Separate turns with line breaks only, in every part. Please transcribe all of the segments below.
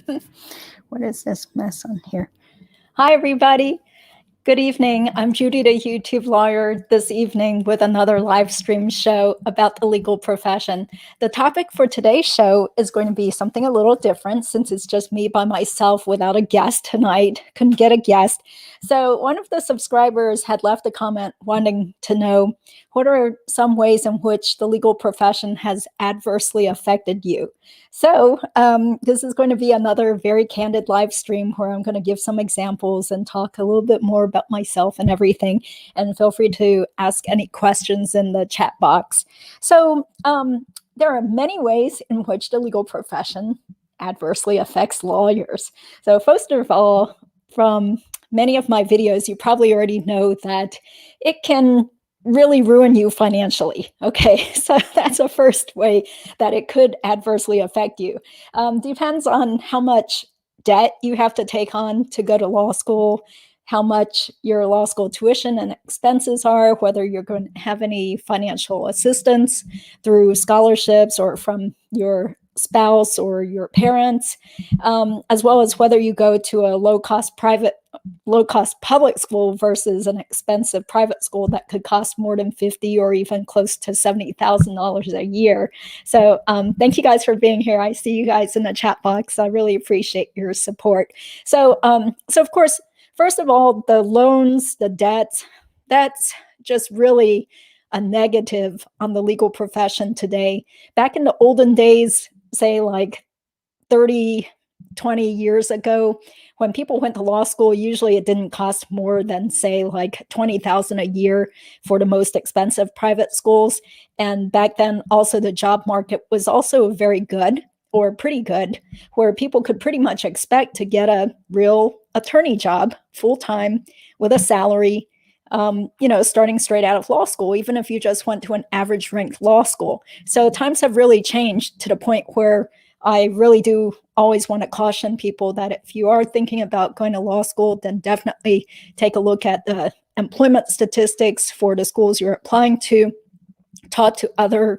What is this mess on here? Hi, everybody. Good evening. I'm Judy, the YouTube lawyer, this evening with another live stream show about the legal profession. The topic for today's show is going to be something a little different since it's just me by myself without a guest tonight. Couldn't get a guest. So one of the subscribers had left a comment wanting to know what are some ways in which the legal profession has adversely affected you. So this is going to be another very candid live stream where I'm going to give some examples and talk a little bit more about myself and everything. And feel free to ask any questions in the chat box. So there are many ways in which the legal profession adversely affects lawyers. So first of all, from many of my videos, you probably already know that it can really ruin you financially. Okay, so that's a first way that it could adversely affect you. Depends on how much debt you have to take on to go to law school, how much your law school tuition and expenses are, whether you're going to have any financial assistance through scholarships or from your spouse or your parents, as well as whether you go to a low-cost public school versus an expensive private school that could cost more than $50,000 or even close to $70,000 a year. So thank you guys for being here. I see you guys in the chat box. I really appreciate your support. So of course, first of all, the loans, the debts, that's just really a negative on the legal profession today. Back in the olden days, say like 30, 20 years ago, when people went to law school, usually it didn't cost more than, say, like $20,000 a year for the most expensive private schools. And back then, also the job market was also very good, or pretty good, where people could pretty much expect to get a real attorney job full-time with a salary, starting straight out of law school, even if you just went to an average ranked law school. So times have really changed to the point where I really do always want to caution people that if you are thinking about going to law school, then definitely take a look at the employment statistics for the schools you're applying to, talk to other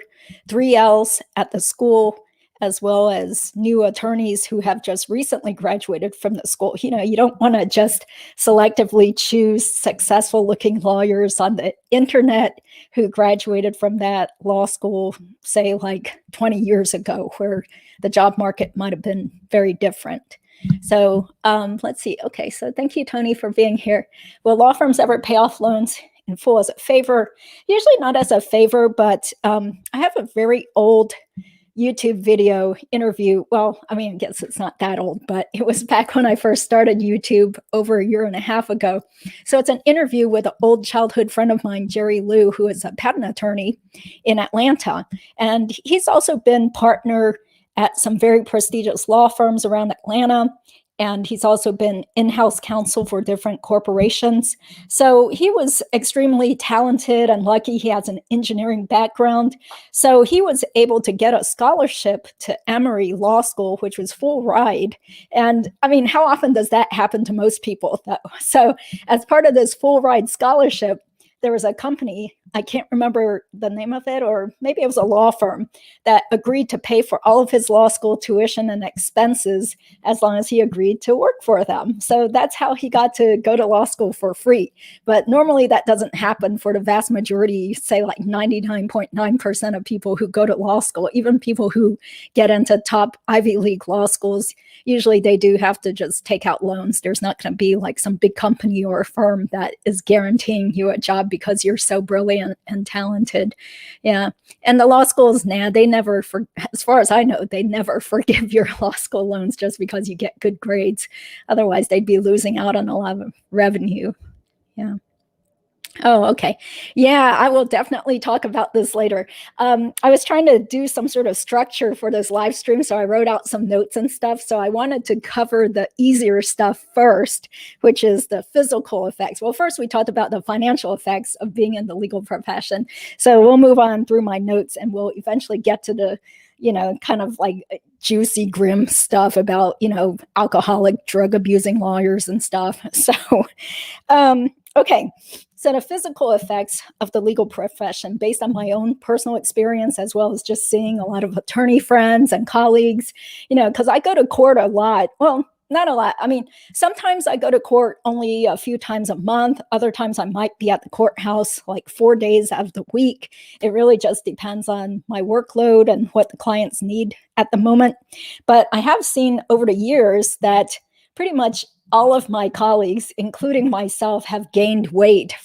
3Ls at the school, as well as new attorneys who have just recently graduated from the school. You don't want to just selectively choose successful looking lawyers on the internet who graduated from that law school, say like 20 years ago, where the job market might have been very different. So let's see. Okay, so thank you, Tony, for being here. Will law firms ever pay off loans in full as a favor? Usually not as a favor, but I have a very old YouTube video interview. Well, I guess it's not that old, but it was back when I first started YouTube over a year and a half ago. So it's an interview with an old childhood friend of mine, Jerry Liu, who is a patent attorney in Atlanta. And he's also been partner at some very prestigious law firms around Atlanta. And he's also been in-house counsel for different corporations. So he was extremely talented and lucky. He has an engineering background. So he was able to get a scholarship to Emory Law School, which was full ride. And how often does that happen to most people, though? So as part of this full ride scholarship, there was a company, I can't remember the name of it, or maybe it was a law firm, that agreed to pay for all of his law school tuition and expenses as long as he agreed to work for them. So that's how he got to go to law school for free. But normally that doesn't happen for the vast majority, say like 99.9% of people who go to law school, even people who get into top Ivy League law schools. Usually they do have to just take out loans. There's not going to be like some big company or firm that is guaranteeing you a job because you're so brilliant and talented. Yeah. And the law schools, they never, as far as I know, they never forgive your law school loans just because you get good grades. Otherwise, they'd be losing out on a lot of revenue. Yeah. Oh, okay. Yeah, I will definitely talk about this later. I was trying to do some sort of structure for this live stream, so I wrote out some notes and stuff. So I wanted to cover the easier stuff first, which is the physical effects. Well, first we talked about the financial effects of being in the legal profession. So we'll move on through my notes and we'll eventually get to the kind of like juicy, grim stuff about, alcoholic, drug abusing lawyers and stuff. So, okay. So the physical effects of the legal profession, based on my own personal experience, as well as just seeing a lot of attorney friends and colleagues, because I go to court a lot. Well, not a lot. I mean, sometimes I go to court only a few times a month. Other times I might be at the courthouse like 4 days out of the week. It really just depends on my workload and what the clients need at the moment. But I have seen over the years that pretty much all of my colleagues, including myself, have gained weight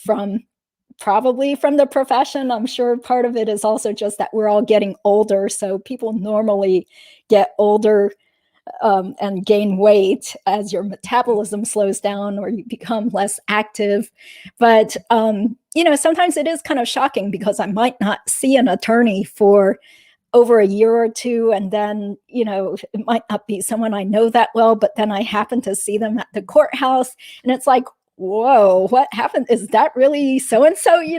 probably from the profession. I'm sure part of it is also just that we're all getting older. So people normally get older and gain weight as your metabolism slows down or you become less active. But, sometimes it is kind of shocking because I might not see an attorney for over a year or two. And then, it might not be someone I know that well, but then I happen to see them at the courthouse and it's like, whoa, what happened? Is that really so-and-so? I've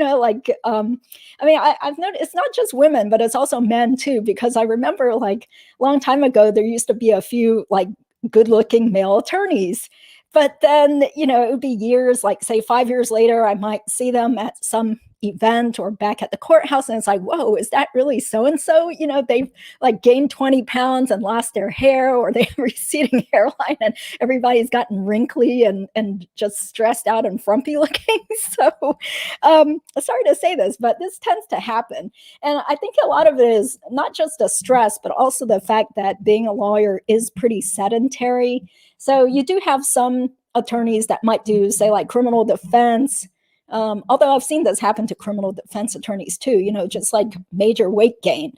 noticed it's not just women, but it's also men too, because I remember like a long time ago, there used to be a few like good looking male attorneys. But then, it would be years, like say 5 years later, I might see them at some event or back at the courthouse. And it's like, whoa, is that really so-and-so? They've like gained 20 pounds and lost their hair, or they have receding hairline and everybody's gotten wrinkly and just stressed out and frumpy looking. So sorry to say this, but this tends to happen. And I think a lot of it is not just a stress, but also the fact that being a lawyer is pretty sedentary. So you do have some attorneys that might do, say, like criminal defense. Although I've seen this happen to criminal defense attorneys too, just like major weight gain.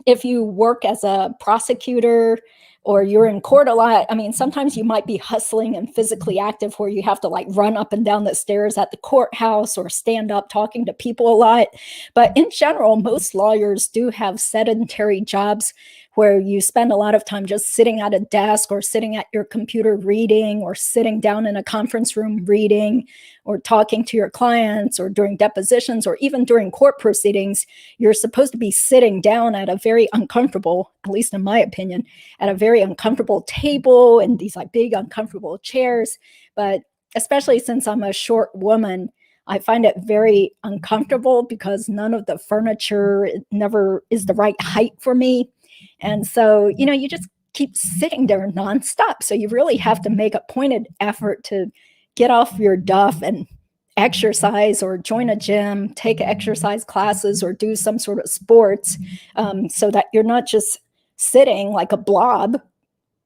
If you work as a prosecutor or you're in court a lot, I mean, sometimes you might be hustling and physically active where you have to like run up and down the stairs at the courthouse or stand up talking to people a lot. But in general, most lawyers do have sedentary jobs where you spend a lot of time just sitting at a desk or sitting at your computer reading or sitting down in a conference room reading or talking to your clients or during depositions or even during court proceedings. You're supposed to be sitting down at a very uncomfortable, at least in my opinion, at a very uncomfortable table and these like big uncomfortable chairs. But especially since I'm a short woman, I find it very uncomfortable because none of the furniture never is the right height for me. And so, you just keep sitting there nonstop. So you really have to make a pointed effort to get off your duff and exercise or join a gym, take exercise classes or do some sort of sports so that you're not just sitting like a blob,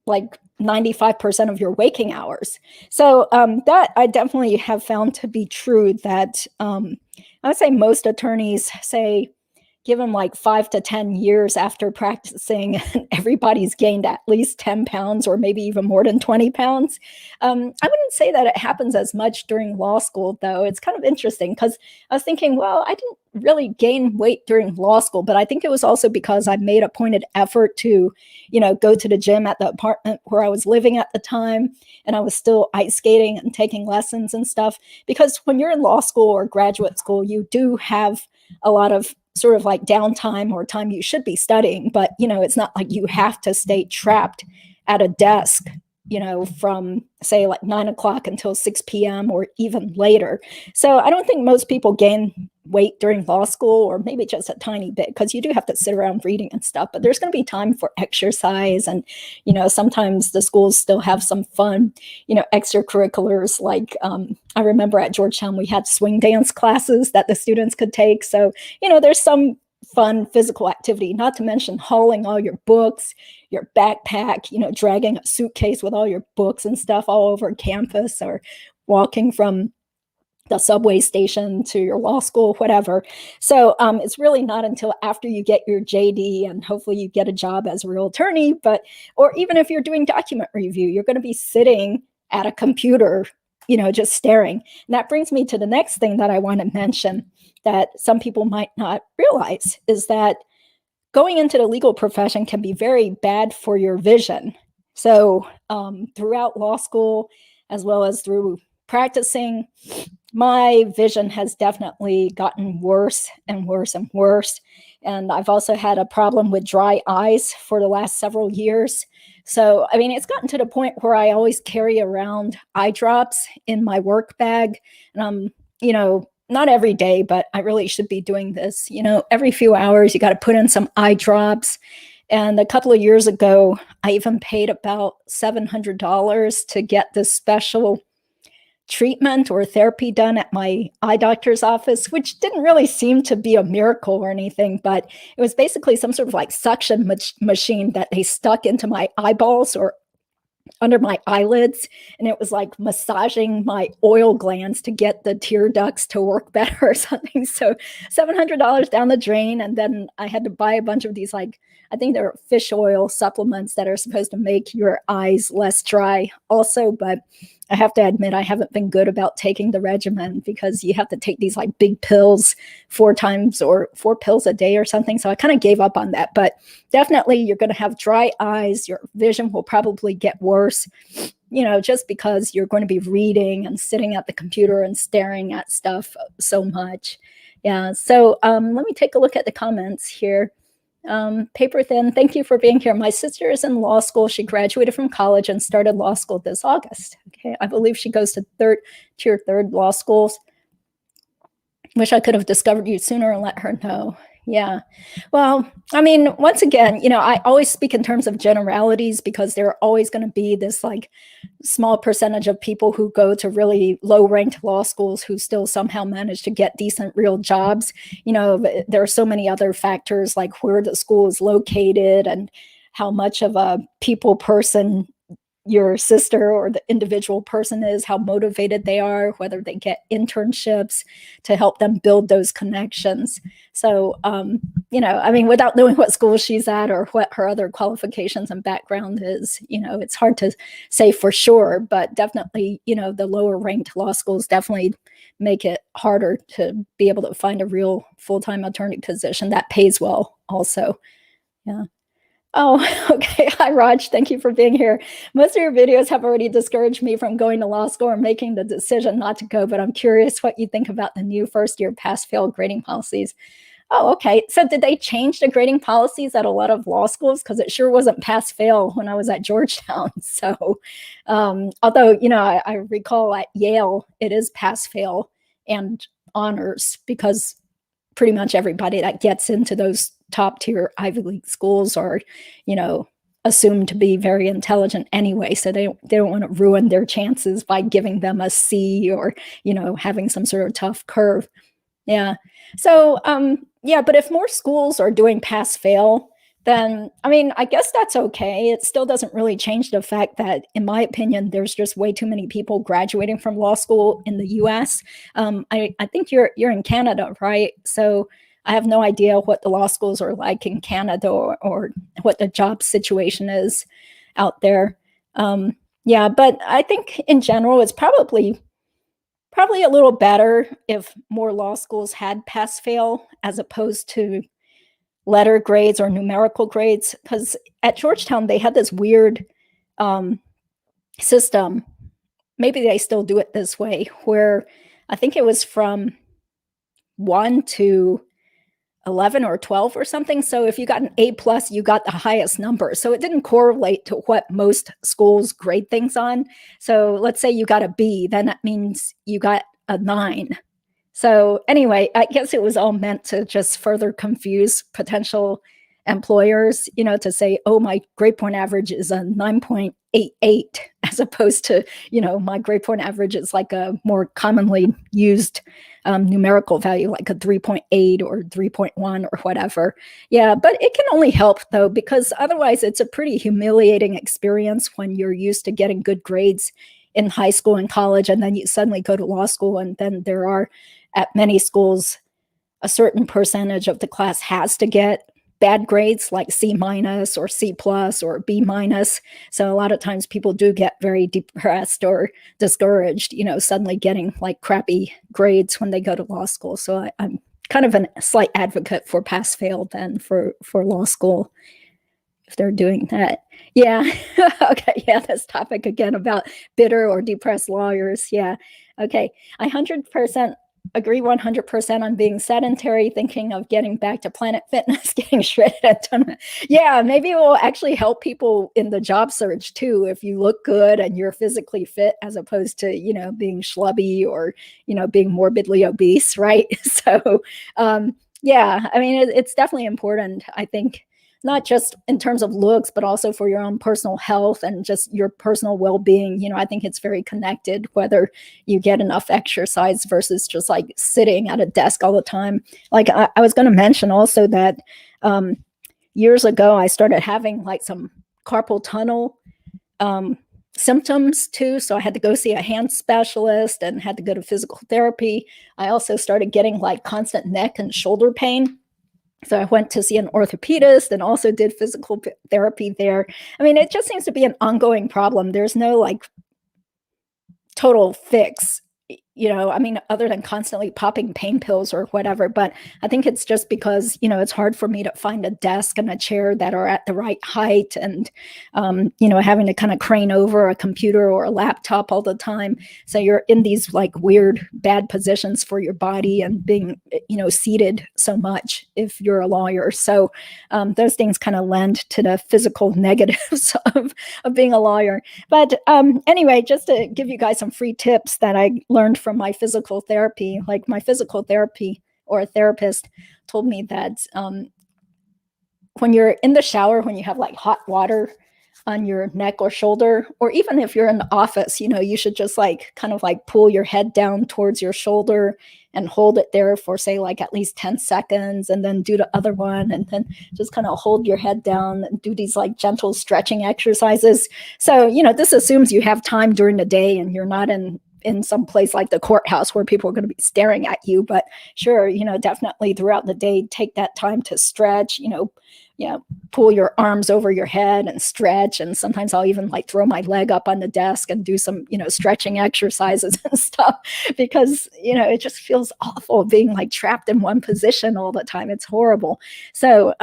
like 95% of your waking hours. So that I definitely have found to be true that I would say most attorneys say, give them like 5 to 10 years after practicing, and everybody's gained at least 10 pounds or maybe even more than 20 pounds. I wouldn't say that it happens as much during law school, though. It's kind of interesting because I was thinking, well, I didn't really gain weight during law school, but I think it was also because I made a pointed effort to, go to the gym at the apartment where I was living at the time. And I was still ice skating and taking lessons and stuff. Because when you're in law school or graduate school, you do have a lot of sort of like downtime or time you should be studying, but it's not like you have to stay trapped at a desk, from say like 9 o'clock until 6 p.m. or even later. So I don't think most people gain weight during law school, or maybe just a tiny bit, because you do have to sit around reading and stuff, but there's going to be time for exercise. And, sometimes the schools still have some fun, extracurriculars. Like I remember at Georgetown, we had swing dance classes that the students could take. So, there's some fun physical activity, not to mention hauling all your books, your backpack, dragging a suitcase with all your books and stuff all over campus, or walking from the subway station to your law school, whatever. So it's really not until after you get your JD and hopefully you get a job as a real attorney, or even if you're doing document review, you're going to be sitting at a computer, just staring. And that brings me to the next thing that I want to mention that some people might not realize is that going into the legal profession can be very bad for your vision. So throughout law school, as well as through practicing, my vision has definitely gotten worse and worse and worse. And I've also had a problem with dry eyes for the last several years. So, I mean, it's gotten to the point where I always carry around eye drops in my work bag. And not every day, but I really should be doing this. Every few hours, you got to put in some eye drops. And a couple of years ago, I even paid about $700 to get this special treatment or therapy done at my eye doctor's office, which didn't really seem to be a miracle or anything, but it was basically some sort of like suction machine that they stuck into my eyeballs or under my eyelids, and it was like massaging my oil glands to get the tear ducts to work better or something. So $700 down the drain. And then I had to buy a bunch of these, like, I think they're fish oil supplements that are supposed to make your eyes less dry also. But I have to admit, I haven't been good about taking the regimen because you have to take these like big pills 4 times or 4 pills a day or something. So I kind of gave up on that. But definitely you're going to have dry eyes. Your vision will probably get worse, just because you're going to be reading and sitting at the computer and staring at stuff so much. Yeah. So let me take a look at the comments here. Paper Thin, thank you for being here. My sister is in law school. She graduated from college and started law school this August. Okay, I believe she goes to tier 3 law schools. Wish I could have discovered you sooner and let her know. Yeah. Well, I mean, once again, I always speak in terms of generalities because there are always going to be this like small percentage of people who go to really low-ranked law schools who still somehow manage to get decent real jobs. There are so many other factors like where the school is located and how much of a people person your sister or the individual person is, how motivated they are, whether they get internships to help them build those connections. So, I mean, without knowing what school she's at or what her other qualifications and background is, it's hard to say for sure, but definitely, the lower ranked law schools definitely make it harder to be able to find a real full-time attorney position that pays well also. Yeah. Oh, okay. Hi, Raj. Thank you for being here. Most of your videos have already discouraged me from going to law school or making the decision not to go, but I'm curious what you think about the new first-year pass-fail grading policies. Oh, okay. So did they change the grading policies at a lot of law schools? Because it sure wasn't pass-fail when I was at Georgetown. So although, I recall at Yale, it is pass-fail and honors because pretty much everybody that gets into those top tier Ivy League schools are, assumed to be very intelligent anyway. So they don't want to ruin their chances by giving them a C or, having some sort of tough curve. Yeah. So, but if more schools are doing pass fail, then, I mean, I guess that's okay. It still doesn't really change the fact that, in my opinion, there's just way too many people graduating from law school in the US. I think you're in Canada, right? So I have no idea what the law schools are like in Canada or what the job situation is out there. But I think in general, it's probably a little better if more law schools had pass fail as opposed to letter grades or numerical grades, because at Georgetown they had this weird system. Maybe they still do it this way, where I think it was from 1 to 11 or 12 or something. So if you got an A+, you got the highest number. So it didn't correlate to what most schools grade things on. So let's say you got a B, then that means you got a 9. So anyway, I guess it was all meant to just further confuse potential employers, to say, oh, my grade point average is a 9.88, as opposed to, my grade point average is like a more commonly used numerical value, like a 3.8 or 3.1 or whatever. Yeah, but it can only help, though, because otherwise it's a pretty humiliating experience when you're used to getting good grades in high school and college, and then you suddenly go to law school, and then there are, at many schools, a certain percentage of the class has to get bad grades like C- or C+ or B-. So a lot of times people do get very depressed or discouraged, suddenly getting like crappy grades when they go to law school. So I'm kind of a slight advocate for pass-fail then for law school, if they're doing that. Yeah. Okay. Yeah. This topic again about bitter or depressed lawyers. Yeah. Okay. I 100% agree 100% on being sedentary, thinking of getting back to Planet Fitness, getting shredded at tournament. Yeah, maybe it will actually help people in the job search too, if you look good and you're physically fit, as opposed to, being schlubby or, being morbidly obese, right? So, yeah, I mean, it's definitely important, I think, not just in terms of looks, but also for your own personal health and just your personal well-being. I think it's very connected, whether you get enough exercise versus just like sitting at a desk all the time. Like I was going to mention also that years ago, I started having like some carpal tunnel symptoms too. So I had to go see a hand specialist and had to go to physical therapy. I also started getting like constant neck and shoulder pain. So I went to see an orthopedist and also did physical therapy there. I mean, it just seems to be an ongoing problem. There's no like total fix, I mean, other than constantly popping pain pills or whatever. But I think it's just because, it's hard for me to find a desk and a chair that are at the right height and, having to kind of crane over a computer or a laptop all the time. So you're in these like weird, bad positions for your body and being, seated so much if you're a lawyer. So those things kind of lend to the physical negatives of being a lawyer. But anyway, just to give you guys some free tips that I learned from my physical therapy, like my physical therapy or a therapist told me that when you're in the shower, when you have like hot water on your neck or shoulder, or even if you're in the office, you should just like kind of like pull your head down towards your shoulder and hold it there for say like at least 10 seconds and then do the other one and then just kind of hold your head down and do these like gentle stretching exercises. So, this assumes you have time during the day and you're not in some place like the courthouse where people are going to be staring at you. But sure, definitely throughout the day, take that time to stretch, pull your arms over your head and stretch. And sometimes I'll even like throw my leg up on the desk and do some, stretching exercises and stuff because, it just feels awful being like trapped in one position all the time. It's horrible. So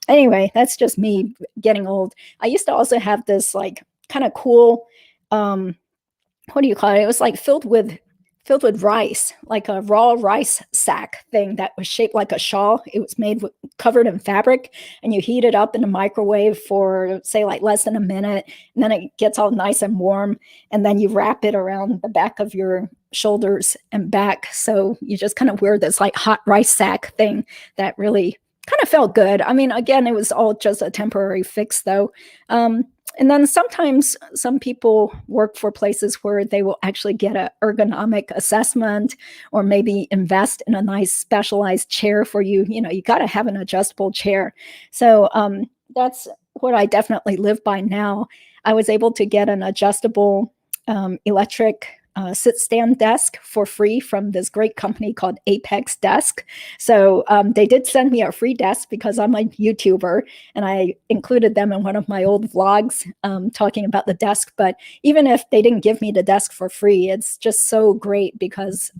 anyway, that's just me getting old. I used to also have this like kind of cool, what do you call it? It was like filled with rice, like a raw rice sack thing that was shaped like a shawl. It was covered in fabric, and you heat it up in the microwave for say like less than a minute, and then it gets all nice and warm, and then you wrap it around the back of your shoulders and back. So you just kind of wear this like hot rice sack thing that really kind of felt good. I mean, again, it was all just a temporary fix though. And then sometimes some people work for places where they will actually get an ergonomic assessment or maybe invest in a nice specialized chair for you. You got to have an adjustable chair. So that's what I definitely live by now. I was able to get an adjustable electric sit-stand desk for free from this great company called Apex Desk. So they did send me a free desk because I'm a YouTuber, and I included them in one of my old vlogs talking about the desk. But even if they didn't give me the desk for free, it's just so great because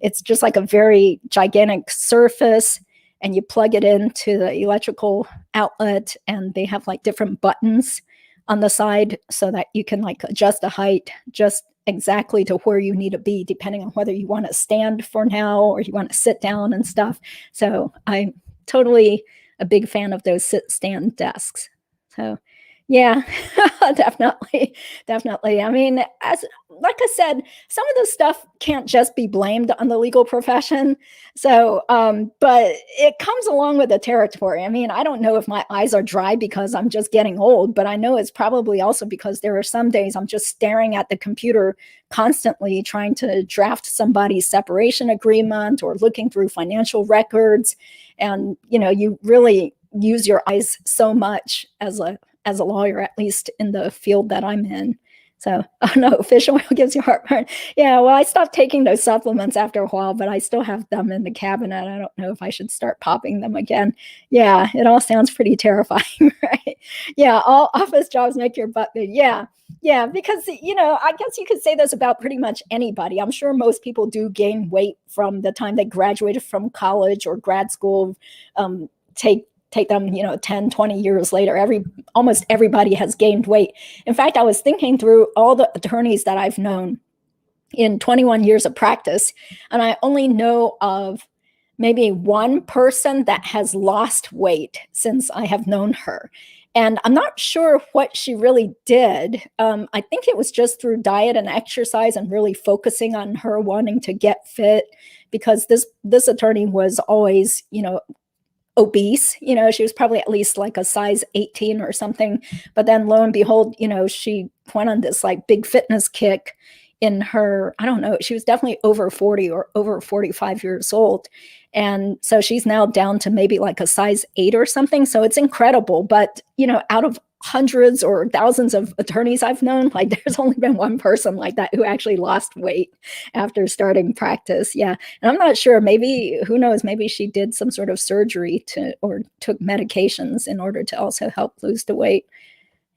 it's just like a very gigantic surface, and you plug it into the electrical outlet, and they have like different buttons on the side so that you can like adjust the height just exactly to where you need to be, depending on whether you want to stand for now or you want to sit down and stuff. So I'm totally a big fan of those sit-stand desks. So yeah, definitely. I mean, like I said, some of this stuff can't just be blamed on the legal profession. So, but it comes along with the territory. I mean, I don't know if my eyes are dry because I'm just getting old, but I know it's probably also because there are some days I'm just staring at the computer constantly trying to draft somebody's separation agreement or looking through financial records. And, you really use your eyes so much as a lawyer, at least in the field that I'm in. So, oh no, fish oil gives you heartburn. Yeah, well, I stopped taking those supplements after a while, but I still have them in the cabinet. I don't know if I should start popping them again. Yeah, it all sounds pretty terrifying, right? Yeah, all office jobs make your butt big. Yeah, because, I guess you could say this about pretty much anybody. I'm sure most people do gain weight from the time they graduated from college or grad school, take them, 10, 20 years later, almost everybody has gained weight. In fact, I was thinking through all the attorneys that I've known in 21 years of practice, and I only know of maybe one person that has lost weight since I have known her. And I'm not sure what she really did. I think it was just through diet and exercise and really focusing on her wanting to get fit, because this attorney was always, obese. She was probably at least like a size 18 or something. But then lo and behold, she went on this like big fitness kick in her, I don't know, she was definitely over 40 or over 45 years old. And so she's now down to maybe like a size 8 or something. So it's incredible. But, out of hundreds or thousands of attorneys I've known, like there's only been one person like that who actually lost weight after starting practice. Yeah. And I'm not sure, maybe, who knows, maybe she did some sort of surgery or took medications in order to also help lose the weight.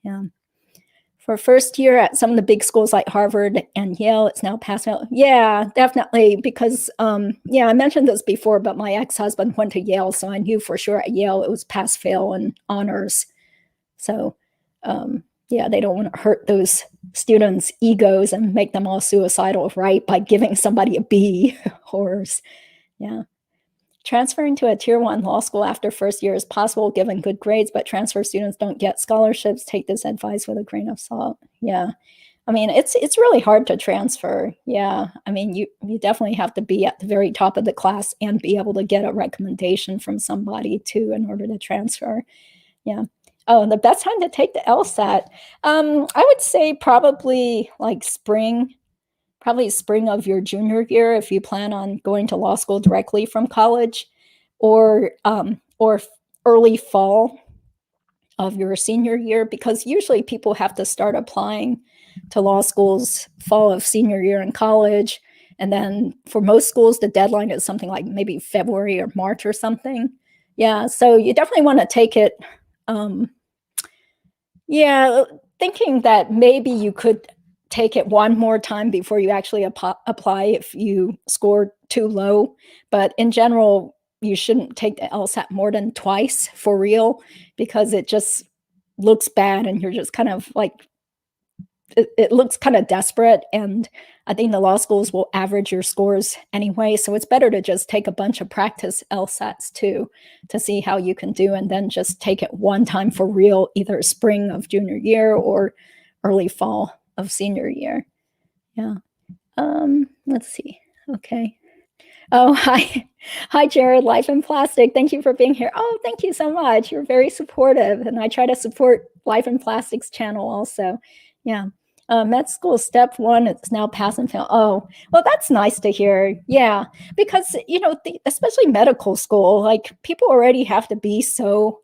Yeah. For first year at some of the big schools like Harvard and Yale, it's now pass fail. Yeah, definitely. Because, I mentioned this before, but my ex-husband went to Yale, so I knew for sure at Yale it was pass fail and honors. So, they don't want to hurt those students' egos and make them all suicidal, right? By giving somebody a B. Horrors. Yeah. Transferring to a tier 1 law school after first year is possible given good grades, but transfer students don't get scholarships. Take this advice with a grain of salt. Yeah. I mean, it's really hard to transfer. Yeah. I mean, you definitely have to be at the very top of the class and be able to get a recommendation from somebody too in order to transfer. Yeah. Oh, the best time to take the LSAT. I would say probably like spring of your junior year, if you plan on going to law school directly from college, or early fall of your senior year, because usually people have to start applying to law schools fall of senior year in college. And then for most schools, the deadline is something like maybe February or March or something. Yeah, so you definitely want to take it. Thinking that maybe you could take it one more time before you actually apply if you score too low. But in general, you shouldn't take the LSAT more than twice for real, because it just looks bad and you're just kind of like, it looks kind of desperate. And I think the law schools will average your scores anyway. So it's better to just take a bunch of practice LSATs too, to see how you can do, and then just take it one time for real, either spring of junior year or early fall of senior year. Yeah. Let's see. Okay. Oh, hi, Jared, Life in Plastic. Thank you for being here. Oh, thank you so much. You're very supportive. And I try to support Life in Plastic's channel also. Yeah. Med school step 1, it's now pass and fail. Oh, well, that's nice to hear. Yeah. Because, especially medical school, like people already have to be so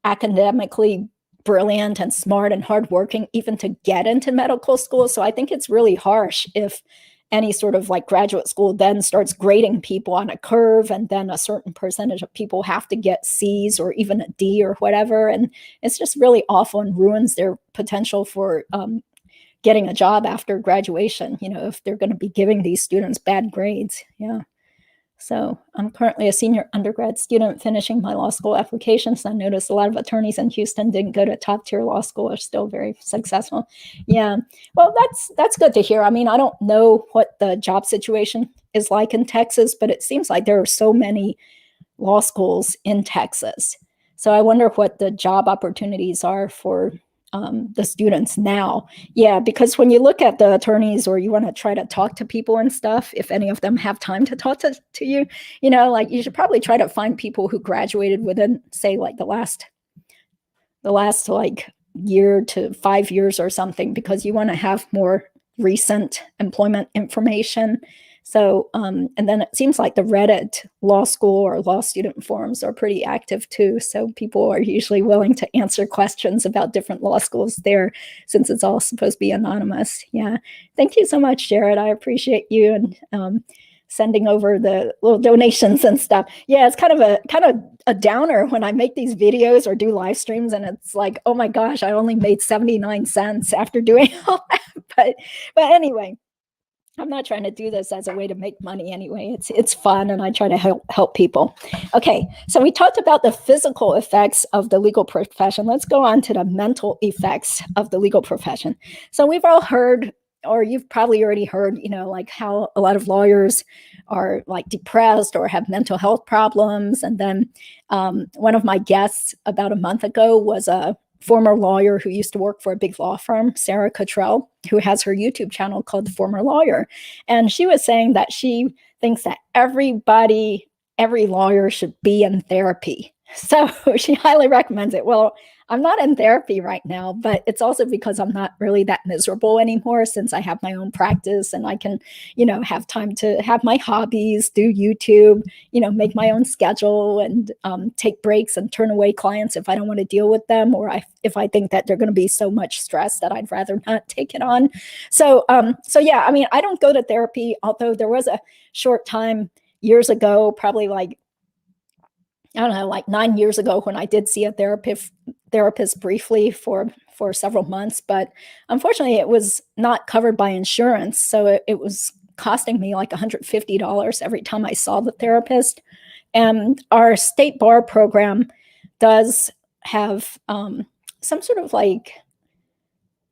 academically brilliant and smart and hardworking even to get into medical school. So I think it's really harsh if any sort of like graduate school then starts grading people on a curve, and then a certain percentage of people have to get C's or even a D or whatever. And it's just really awful and ruins their potential for getting a job after graduation, if they're going to be giving these students bad grades. Yeah. So I'm currently a senior undergrad student finishing my law school applications. I noticed a lot of attorneys in Houston didn't go to top tier law school, are still very successful. Yeah, well, that's good to hear. I mean, I don't know what the job situation is like in Texas, but it seems like there are so many law schools in Texas. So I wonder what the job opportunities are for the students now. Yeah, because when you look at the attorneys, or you want to try to talk to people and stuff, if any of them have time to talk to you, like you should probably try to find people who graduated within, say, like the last like year to 5 years or something, because you want to have more recent employment information. So, and then it seems like the Reddit law school or law student forums are pretty active too. So people are usually willing to answer questions about different law schools there, since it's all supposed to be anonymous. Yeah. Thank you so much, Jared. I appreciate you and sending over the little donations and stuff. Yeah, it's kind of a downer when I make these videos or do live streams, and it's like, oh my gosh, I only made 79 cents after doing all that. But anyway, I'm not trying to do this as a way to make money anyway. It's fun, and I try to help people. Okay, so we talked about the physical effects of the legal profession. Let's go on to the mental effects of the legal profession. So we've all heard or you've probably already heard, like how a lot of lawyers are like depressed or have mental health problems. And then one of my guests about a month ago was a former lawyer who used to work for a big law firm, Sarah Cottrell, who has her YouTube channel called The Former Lawyer. And she was saying that she thinks that every lawyer should be in therapy. So she highly recommends it. Well, I'm not in therapy right now, but it's also because I'm not really that miserable anymore since I have my own practice and I can, have time to have my hobbies, do YouTube, make my own schedule and take breaks and turn away clients if I don't want to deal with them, or if I think that they're going to be so much stress that I'd rather not take it on. So yeah, I mean, I don't go to therapy, although there was a short time years ago, probably like, I don't know, like 9 years ago when I did see a therapist briefly for several months, but unfortunately it was not covered by insurance. So it was costing me like $150 every time I saw the therapist. And our state bar program does have some sort of like,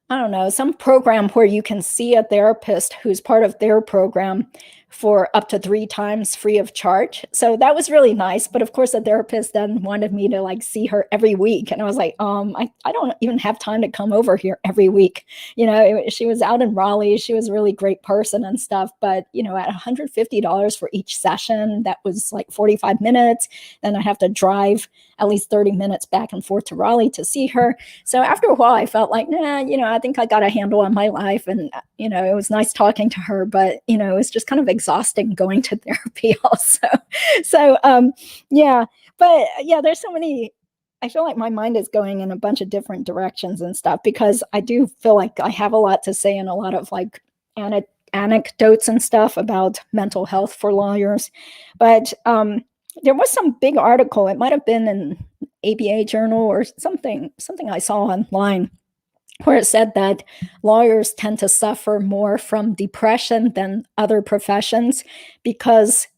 I don't know, some program where you can see a therapist who's part of their program for up to 3 times free of charge. So that was really nice. But of course, the therapist then wanted me to like see her every week. And I was like, I don't even have time to come over here every week. She was out in Raleigh. She was a really great person and stuff. But, at $150 for each session, that was like 45 minutes. Then I have to drive at least 30 minutes back and forth to Raleigh to see her. So after a while, I felt like, I think I got a handle on my life. And, it was nice talking to her, but, it's just kind of exhausting going to therapy also. So, yeah, but yeah, there's so many, I feel like my mind is going in a bunch of different directions and stuff, because I do feel like I have a lot to say and a lot of like anecdotes and stuff about mental health for lawyers. But there was some big article, it might have been an ABA journal or something I saw online, where it said that lawyers tend to suffer more from depression than other professions because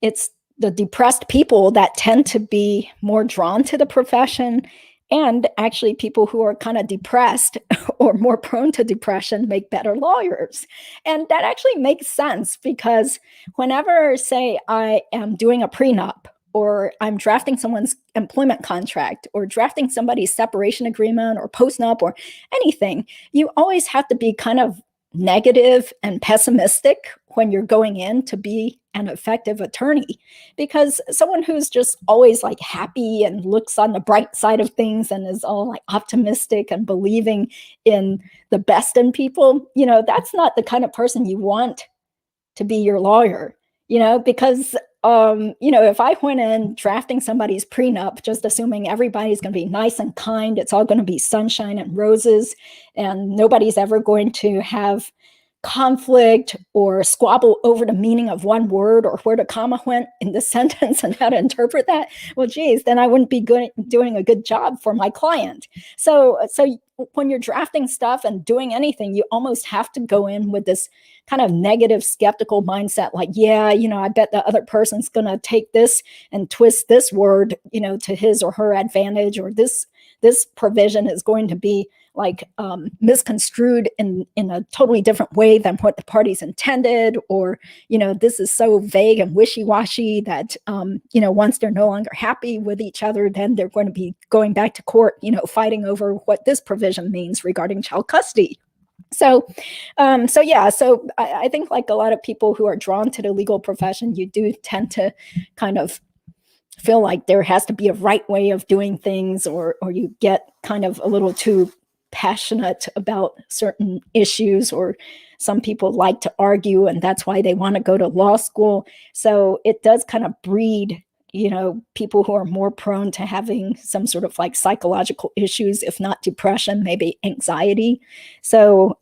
it's the depressed people that tend to be more drawn to the profession. And actually, people who are kind of depressed or more prone to depression make better lawyers. And that actually makes sense, because whenever, say, I am doing a prenup, or I'm drafting someone's employment contract, or drafting somebody's separation agreement or postnup or anything, you always have to be kind of negative and pessimistic when you're going in to be an effective attorney, because someone who's just always like happy and looks on the bright side of things and is all like optimistic and believing in the best in people, that's not the kind of person you want to be your lawyer, because if I went in drafting somebody's prenup, just assuming everybody's going to be nice and kind, it's all going to be sunshine and roses, and nobody's ever going to have conflict or squabble over the meaning of one word or where the comma went in the sentence and how to interpret that, well, geez, then I wouldn't be doing a good job for my client. So when you're drafting stuff and doing anything, you almost have to go in with this kind of negative, skeptical mindset, like, yeah, I bet the other person's going to take this and twist this word, to his or her advantage, or this provision is going to be like misconstrued in a totally different way than what the parties intended, or this is so vague and wishy-washy that once they're no longer happy with each other, then they're going to be going back to court, fighting over what this provision means regarding child custody. So I think like a lot of people who are drawn to the legal profession, you do tend to kind of feel like there has to be a right way of doing things, or you get kind of a little too passionate about certain issues, or some people like to argue and that's why they want to go to law school. So it does kind of breed, people who are more prone to having some sort of like psychological issues, if not depression, maybe anxiety. So,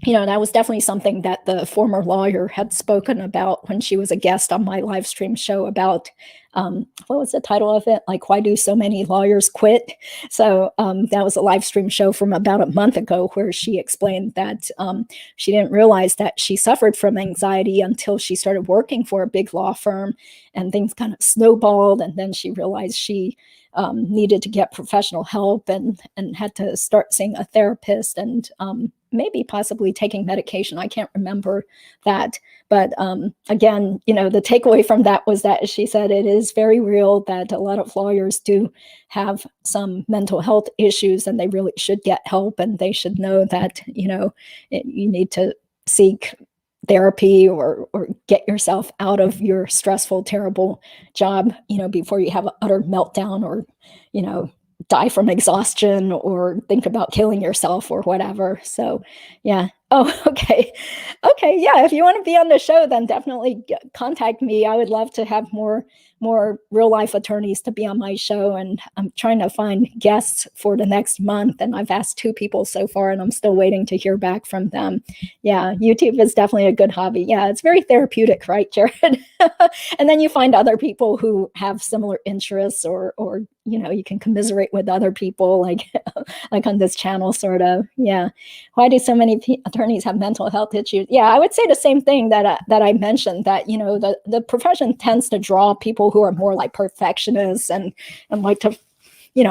that was definitely something that the former lawyer had spoken about when she was a guest on my live stream show about, what was the title of it? Like, why do so many lawyers quit? So that was a live stream show from about a month ago, where she explained that she didn't realize that she suffered from anxiety until she started working for a big law firm, and things kind of snowballed. And then she realized she needed to get professional help and had to start seeing a therapist and maybe possibly taking medication. I can't remember that. But again, the takeaway from that was that she said it is very real that a lot of lawyers do have some mental health issues, and they really should get help, and they should know that, you need to seek therapy or get yourself out of your stressful, terrible job, before you have an utter meltdown or, die from exhaustion or think about killing yourself or whatever. So, yeah. Oh, okay. Okay. Yeah. If you want to be on the show, then definitely contact me. I would love to have more real life attorneys to be on my show. And I'm trying to find guests for the next month. And I've asked 2 people so far, and I'm still waiting to hear back from them. Yeah. YouTube is definitely a good hobby. Yeah. It's very therapeutic, right, Jared? And then you find other people who have similar interests, or you can commiserate with other people, like like on this channel, sort of. Yeah. Why do so many attorneys have mental health issues? Yeah, I would say the same thing that I mentioned, that the profession tends to draw people who are more like perfectionists and like to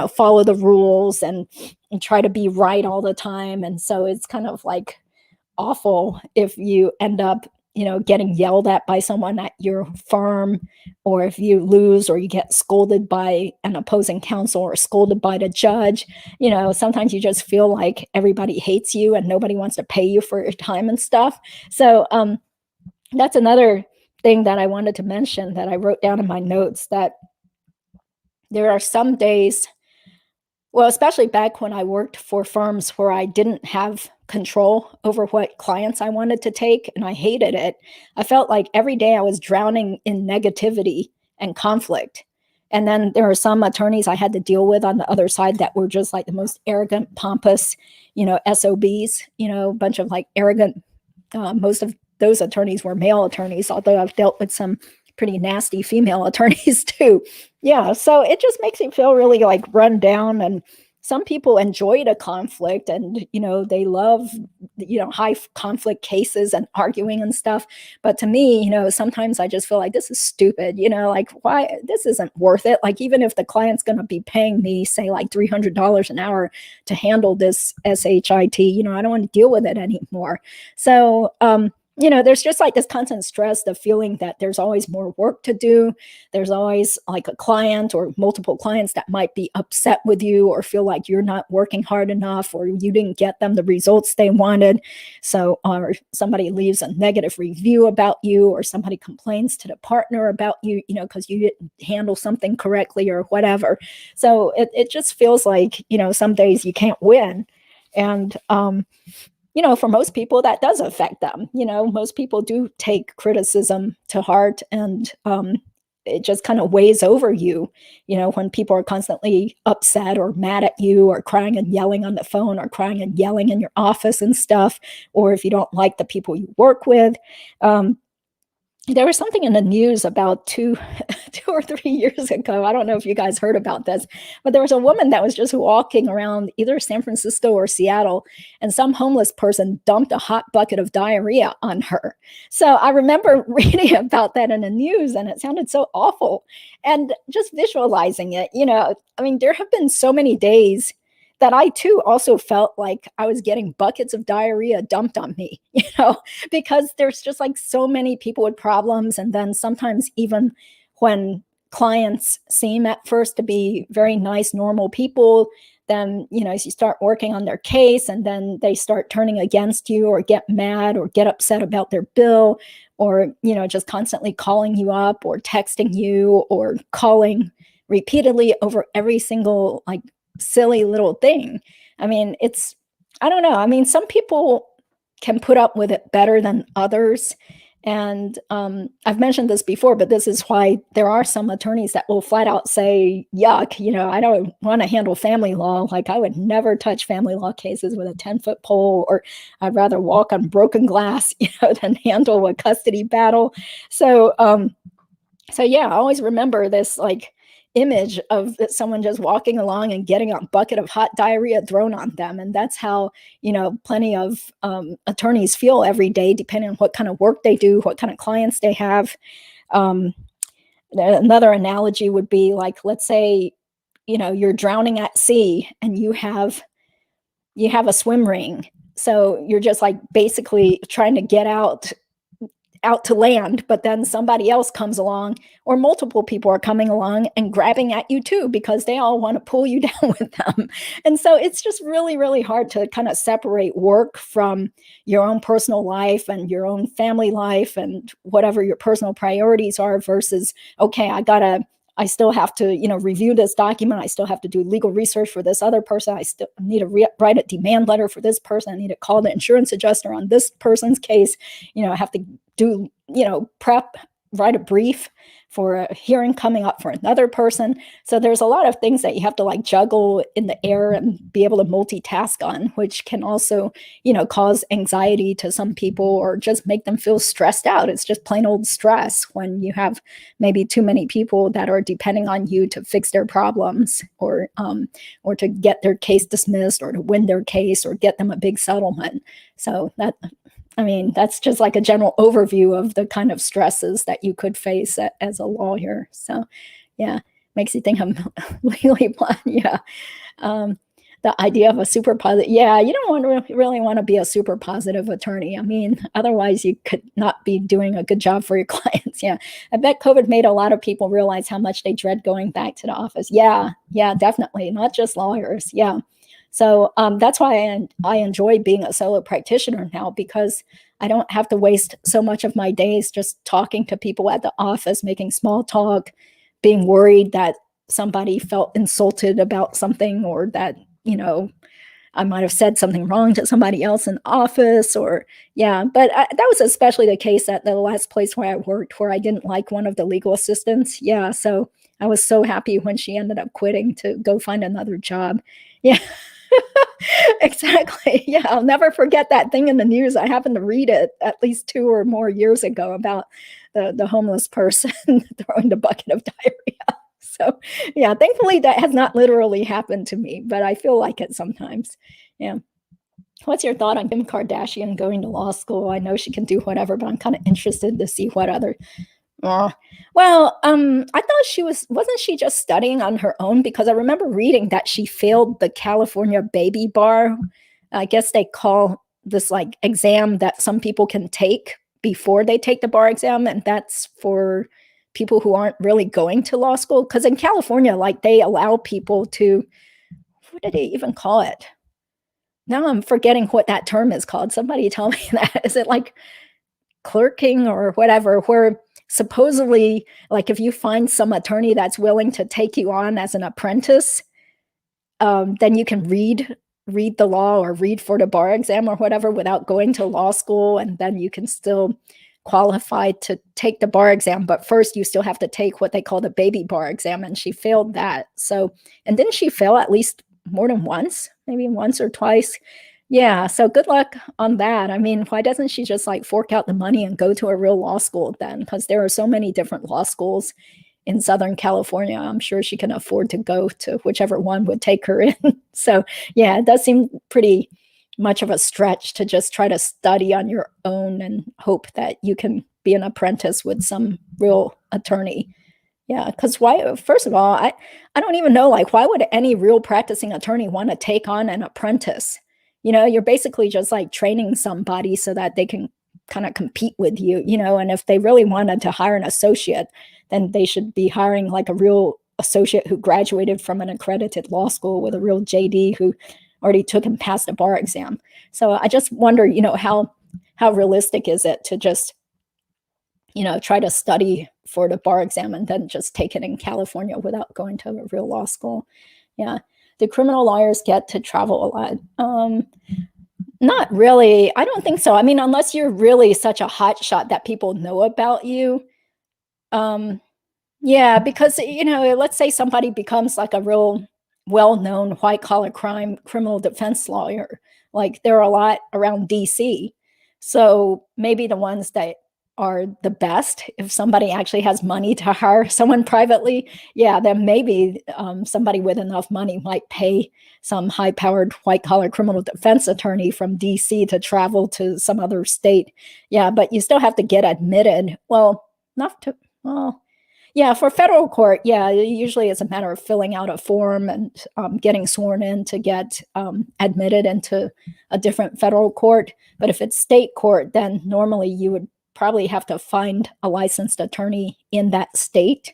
follow the rules and try to be right all the time. And so it's kind of like awful if you end up getting yelled at by someone at your firm, or if you lose or you get scolded by an opposing counsel or scolded by the judge. Sometimes you just feel like everybody hates you and nobody wants to pay you for your time and stuff. So that's another thing that I wanted to mention that I wrote down in my notes, that there are some days, well, especially back when I worked for firms where I didn't have control over what clients I wanted to take, and I hated it. I felt like every day I was drowning in negativity and conflict. And then there are some attorneys I had to deal with on the other side that were just like the most arrogant, pompous, SOBs, a bunch of like arrogant, most of those attorneys were male attorneys, although I've dealt with some pretty nasty female attorneys too. Yeah, so it just makes you feel really like run down. And some people enjoy the conflict, and they love high conflict cases and arguing and stuff. But to me, sometimes I just feel like this is stupid. Like, why? This isn't worth it. Like, even if the client's going to be paying me, say, like $300 an hour to handle this shit, I don't want to deal with it anymore. So there's just like this constant stress, the feeling that there's always more work to do. There's always like a client or multiple clients that might be upset with you or feel like you're not working hard enough, or you didn't get them the results they wanted. So, or somebody leaves a negative review about you, or somebody complains to the partner about you, because you didn't handle something correctly or whatever. So it just feels like, some days you can't win. And, for most people, that does affect them. Most people do take criticism to heart, and it just kind of weighs over you, when people are constantly upset or mad at you, or crying and yelling on the phone, or crying and yelling in your office and stuff, or if you don't like the people you work with. There was something in the news about 2 or 3 years ago. I don't know if you guys heard about this, but there was a woman that was just walking around either San Francisco or Seattle, and some homeless person dumped a hot bucket of diarrhea on her. So I remember reading about that in the news, and it sounded so awful. And just visualizing it, there have been so many days that I too also felt like I was getting buckets of diarrhea dumped on me, because there's just like so many people with problems. And then sometimes even when clients seem at first to be very nice, normal people, then, as you start working on their case, and then they start turning against you, or get mad, or get upset about their bill, or, just constantly calling you up, or texting you, or calling repeatedly over every single like silly little thing. I don't know. Some people can put up with it better than others. And I've mentioned this before, but this is why there are some attorneys that will flat out say, yuck, I don't want to handle family law. Like, I would never touch family law cases with a 10-foot pole, or I'd rather walk on broken glass, than handle a custody battle. So, yeah, I always remember this like image of someone just walking along and getting a bucket of hot diarrhea thrown on them. And that's how, plenty of attorneys feel every day, depending on what kind of work they do, what kind of clients they have. Another analogy would be like, let's say, you're drowning at sea, and you have a swim ring So you're just like basically trying to get out to land, but then somebody else comes along, or multiple people are coming along and grabbing at you too, because they all want to pull you down with them. And so it's just really, really hard to kind of separate work from your own personal life and your own family life and whatever your personal priorities are versus, okay, I still have to, review this document. I still have to do legal research for this other person. I still need to write a demand letter for this person. I need to call the insurance adjuster on this person's case. I have to do, prep, write a brief for a hearing coming up for another person. So there's a lot of things that you have to like juggle in the air and be able to multitask on, which can also, cause anxiety to some people or just make them feel stressed out. It's just plain old stress when you have maybe too many people that are depending on you to fix their problems or to get their case dismissed or to win their case or get them a big settlement. So that's just like a general overview of the kind of stresses that you could face as a lawyer. So, yeah, makes you think I'm legally blind. Yeah. The idea of a super positive. Yeah, you don't really want to be a super positive attorney. Otherwise you could not be doing a good job for your clients. Yeah. I bet COVID made a lot of people realize how much they dread going back to the office. Yeah, definitely. Not just lawyers. Yeah. So that's why I enjoy being a solo practitioner now, because I don't have to waste so much of my days just talking to people at the office, making small talk, being worried that somebody felt insulted about something or that, I might have said something wrong to somebody else in the office but that was especially the case at the last place where I worked, where I didn't like one of the legal assistants. Yeah. So I was so happy when she ended up quitting to go find another job. Yeah. Exactly. Yeah, I'll never forget that thing in the news. I happened to read it at least 2 or more years ago about the homeless person throwing the bucket of diarrhea. So, yeah, thankfully that has not literally happened to me, but I feel like it sometimes. Yeah. What's your thought on Kim Kardashian going to law school? I know she can do whatever, but I'm kind of interested to see what other I thought wasn't she just studying on her own? Because I remember reading that she failed the California baby bar. I guess they call this like exam that some people can take before they take the bar exam. And that's for people who aren't really going to law school. Because in California, like they allow people to, what did they even call it? Now I'm forgetting what that term is called. Somebody tell me that. Is it like clerking or whatever, where supposedly, like if you find some attorney that's willing to take you on as an apprentice, then you can read the law or read for the bar exam or whatever without going to law school, and then you can still qualify to take the bar exam. But first you still have to take what they call the baby bar exam, and she failed that. So, and didn't she fail at least more than once, maybe once or twice? Yeah, so good luck on that. Why doesn't she just like fork out the money and go to a real law school then? Because there are so many different law schools in Southern California. I'm sure she can afford to go to whichever one would take her in. So yeah, it does seem pretty much of a stretch to just try to study on your own and hope that you can be an apprentice with some real attorney. Yeah, because why? First of all, I don't even know, like, why would any real practicing attorney want to take on an apprentice? You're basically just like training somebody so that they can kind of compete with you, and if they really wanted to hire an associate, then they should be hiring like a real associate who graduated from an accredited law school with a real JD who already took and passed a bar exam. So I just wonder, how realistic is it to just, try to study for the bar exam and then just take it in California without going to a real law school? Yeah. Do criminal lawyers get to travel a lot? Not really. I don't think so. Unless you're really such a hot shot that people know about you. Yeah, because, let's say somebody becomes like a real well-known white-collar crime criminal defense lawyer. Like there are a lot around DC. So maybe the ones that are the best, if somebody actually has money to hire someone privately, yeah, then maybe somebody with enough money might pay some high-powered white-collar criminal defense attorney from DC to travel to some other state. Yeah, but you still have to get admitted. Well, Yeah, for federal court, yeah, usually it's a matter of filling out a form and getting sworn in to get admitted into a different federal court. But if it's state court, then normally you would probably have to find a licensed attorney in that state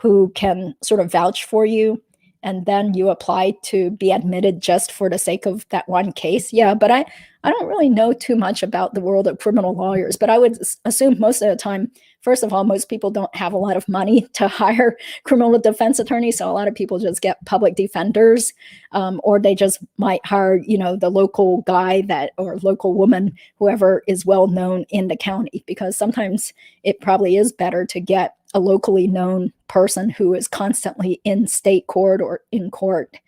who can sort of vouch for you, and then you apply to be admitted just for the sake of that one case. Yeah, but I don't really know too much about the world of criminal lawyers, but I would assume most of the time, first of all, most people don't have a lot of money to hire criminal defense attorneys, so a lot of people just get public defenders, or they just might hire, the local guy that or local woman, whoever is well known in the county, because sometimes it probably is better to get a locally known person who is constantly in state court or in court,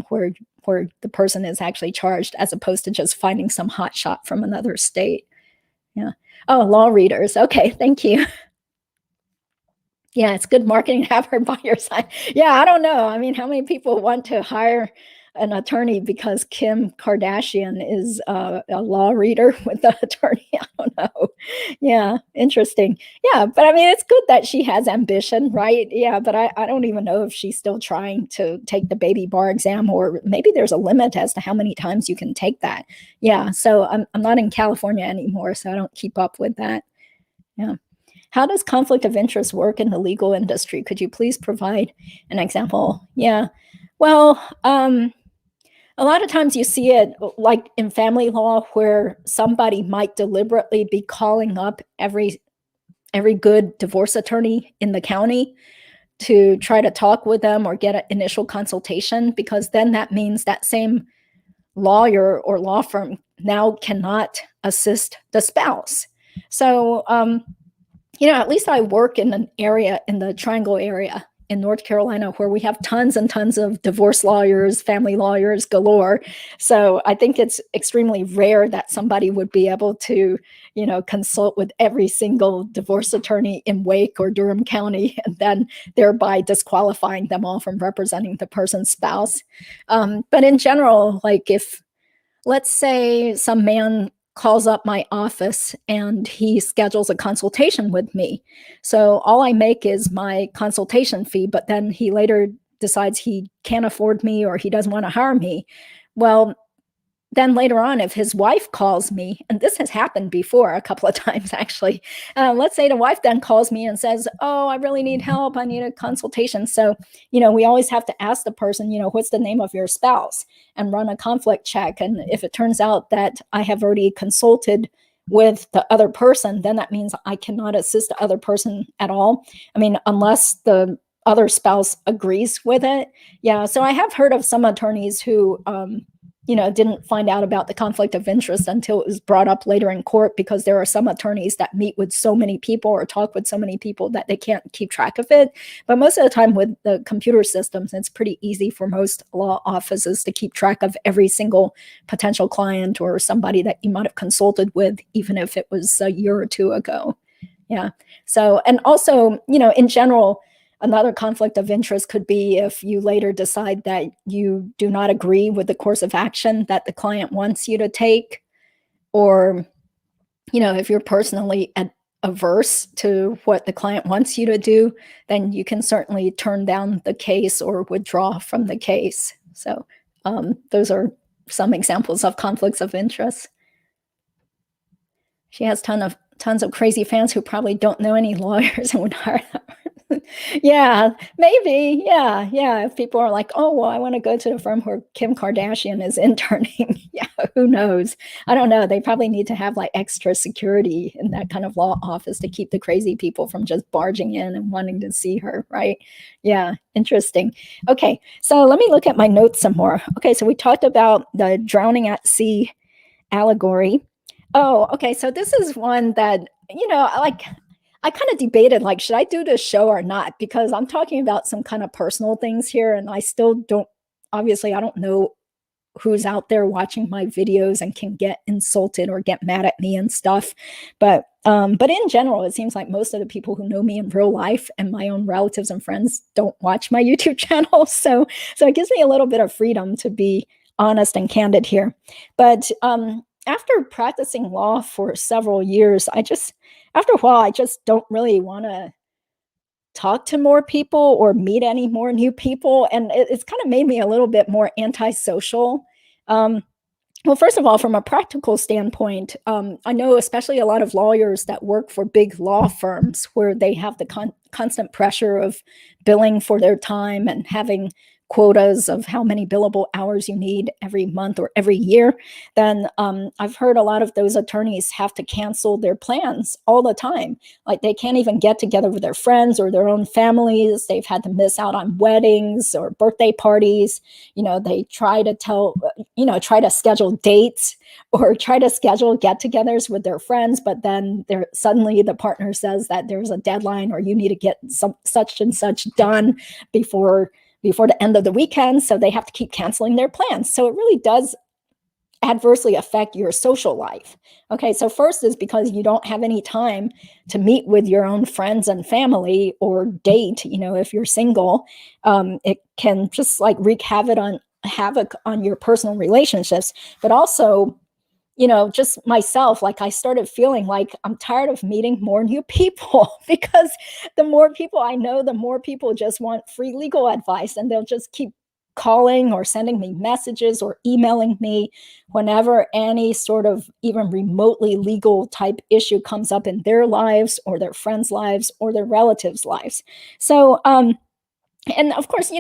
where the person is actually charged, as opposed to just finding some hotshot from another state. Yeah. Oh, law readers. Okay, thank you. Yeah, it's good marketing to have her by your side. Yeah, I don't know. I mean, how many people want to hire an attorney because Kim Kardashian is a law reader with the attorney? I don't know. Yeah, interesting. Yeah, but I mean, it's good that she has ambition, right? Yeah, but I don't even know if she's still trying to take the baby bar exam, or maybe there's a limit as to how many times you can take that. Yeah, so I'm not in California anymore, so I don't keep up with that. Yeah. How does conflict of interest work in the legal industry? Could you please provide an example? Yeah. Well, a lot of times you see it like in family law, where somebody might deliberately be calling up every good divorce attorney in the county to try to talk with them or get an initial consultation, because then that means that same lawyer or law firm now cannot assist the spouse. So at least I work in an area, in the Triangle area in North Carolina, where we have tons and tons of divorce lawyers, family lawyers galore. So I think it's extremely rare that somebody would be able to, consult with every single divorce attorney in Wake or Durham County, and then thereby disqualifying them all from representing the person's spouse. But in general, like if, let's say, some man calls up my office and he schedules a consultation with me. So all I make is my consultation fee, but then he later decides he can't afford me or he doesn't want to hire me. Well, then later on, if his wife calls me, and this has happened before a couple of times actually, let's say the wife then calls me and says, oh, I really need help. I need a consultation. So, we always have to ask the person, what's the name of your spouse, and run a conflict check. And if it turns out that I have already consulted with the other person, then that means I cannot assist the other person at all. I mean, unless the other spouse agrees with it. Yeah. So I have heard of some attorneys who, didn't find out about the conflict of interest until it was brought up later in court, because there are some attorneys that meet with so many people or talk with so many people that they can't keep track of it. But most of the time with the computer systems, it's pretty easy for most law offices to keep track of every single potential client or somebody that you might have consulted with, even if it was a year or two ago. Yeah. So, and also, in general, another conflict of interest could be if you later decide that you do not agree with the course of action that the client wants you to take, or, if you're personally averse to what the client wants you to do, then you can certainly turn down the case or withdraw from the case. So those are some examples of conflicts of interest. She has tons of crazy fans who probably don't know any lawyers and would hire them. Yeah, maybe. Yeah, yeah. If people are like, oh, well, I want to go to the firm where Kim Kardashian is interning. Yeah, who knows? I don't know. They probably need to have like extra security in that kind of law office to keep the crazy people from just barging in and wanting to see her, right? Yeah, interesting. Okay, so let me look at my notes some more. Okay, so we talked about the drowning at sea allegory. Oh, okay. So this is one that, I kind of debated, like, should I do this show or not? Because I'm talking about some kind of personal things here, and I still don't, obviously, I don't know who's out there watching my videos and can get insulted or get mad at me and stuff. But in general, it seems like most of the people who know me in real life and my own relatives and friends don't watch my YouTube channel. So it gives me a little bit of freedom to be honest and candid here. But after practicing law for several years, after a while, I just don't really want to talk to more people or meet any more new people. And it's kind of made me a little bit more antisocial. Well, first of all, from a practical standpoint, I know especially a lot of lawyers that work for big law firms where they have the constant pressure of billing for their time and having quotas of how many billable hours you need every month or every year. Then I've heard a lot of those attorneys have to cancel their plans all the time. Like they can't even get together with their friends or their own families. They've had to miss out on weddings or birthday parties. They try to schedule dates or try to schedule get-togethers with their friends, but then suddenly the partner says that there's a deadline or you need to get such and such done before the end of the weekend, so they have to keep canceling their plans. So it really does adversely affect your social life. Okay, so first is because you don't have any time to meet with your own friends and family or date. If you're single, it can just like wreak havoc on your personal relationships, but also just myself, like I started feeling like I'm tired of meeting more new people because the more people I know, the more people just want free legal advice and they'll just keep calling or sending me messages or emailing me whenever any sort of even remotely legal type issue comes up in their lives or their friends' lives or their relatives' lives. So, and of course,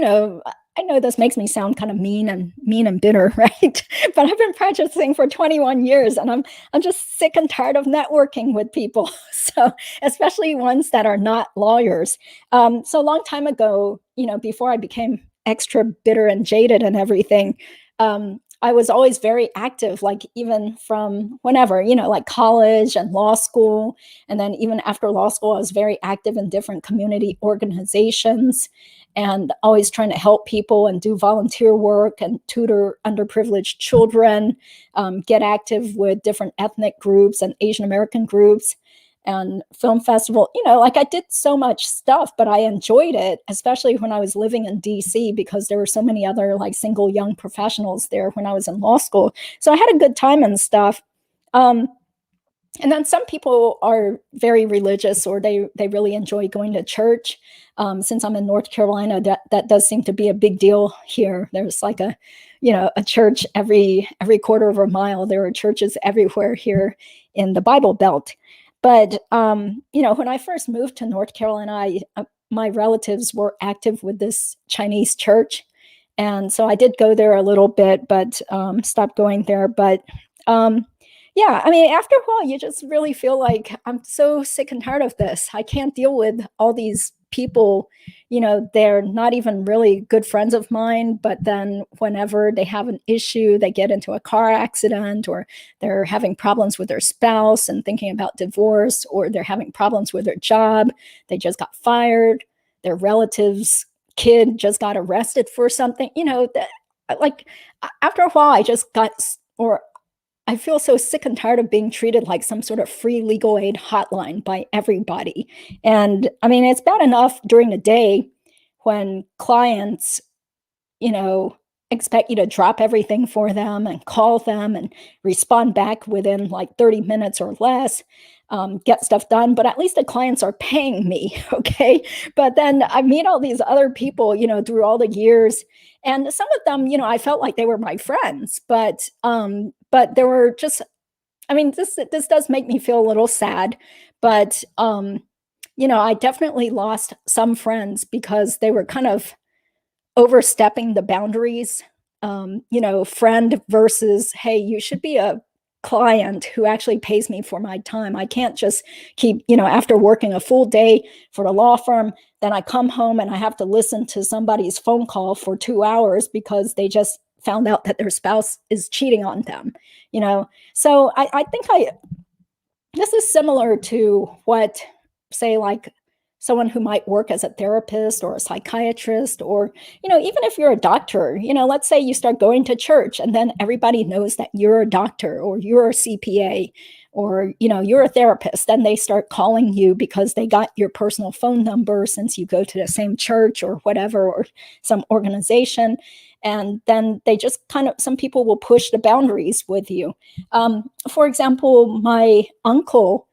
I know this makes me sound kind of mean and bitter, right? But I've been practicing for 21 years and I'm just sick and tired of networking with people. So especially ones that are not lawyers. So a long time ago, before I became extra bitter and jaded and everything, I was always very active, like even from whenever, like college and law school. And then even after law school, I was very active in different community organizations and always trying to help people and do volunteer work and tutor underprivileged children, get active with different ethnic groups and Asian American groups and film festival. Like I did so much stuff, but I enjoyed it, especially when I was living in DC because there were so many other like single young professionals there when I was in law school. So I had a good time and stuff. And then some people are very religious or they really enjoy going to church. Since I'm in North Carolina, that does seem to be a big deal here. There's like a church every quarter of a mile. There are churches everywhere here in the Bible Belt. But, when I first moved to North Carolina, my relatives were active with this Chinese church. And so I did go there a little bit, but stopped going there. But yeah, I mean, after a while, you just really feel like I'm so sick and tired of this. I can't deal with all these people, they're not even really good friends of mine, but then whenever they have an issue, they get into a car accident or they're having problems with their spouse and thinking about divorce, or they're having problems with their job, they just got fired, their relative's kid just got arrested for something, like after a while, I feel so sick and tired of being treated like some sort of free legal aid hotline by everybody. And I mean, it's bad enough during the day when clients, expect you to drop everything for them and call them and respond back within like 30 minutes or less, get stuff done. But at least the clients are paying me, okay? But then I meet all these other people, through all the years. And some of them, I felt like they were my friends, but there were just, I mean, this does make me feel a little sad, but I definitely lost some friends because they were kind of overstepping the boundaries. Friend versus, hey, you should be a client who actually pays me for my time. I can't just keep, after working a full day for the law firm, then I come home and I have to listen to somebody's phone call for 2 hours because they just found out that their spouse is cheating on them, So I think this is similar to what, say, like someone who might work as a therapist or a psychiatrist, or, even if you're a doctor, let's say you start going to church and then everybody knows that you're a doctor or you're a CPA or, you're a therapist, then they start calling you because they got your personal phone number since you go to the same church or whatever, or some organization. And then they just some people will push the boundaries with you. For example, my uncle,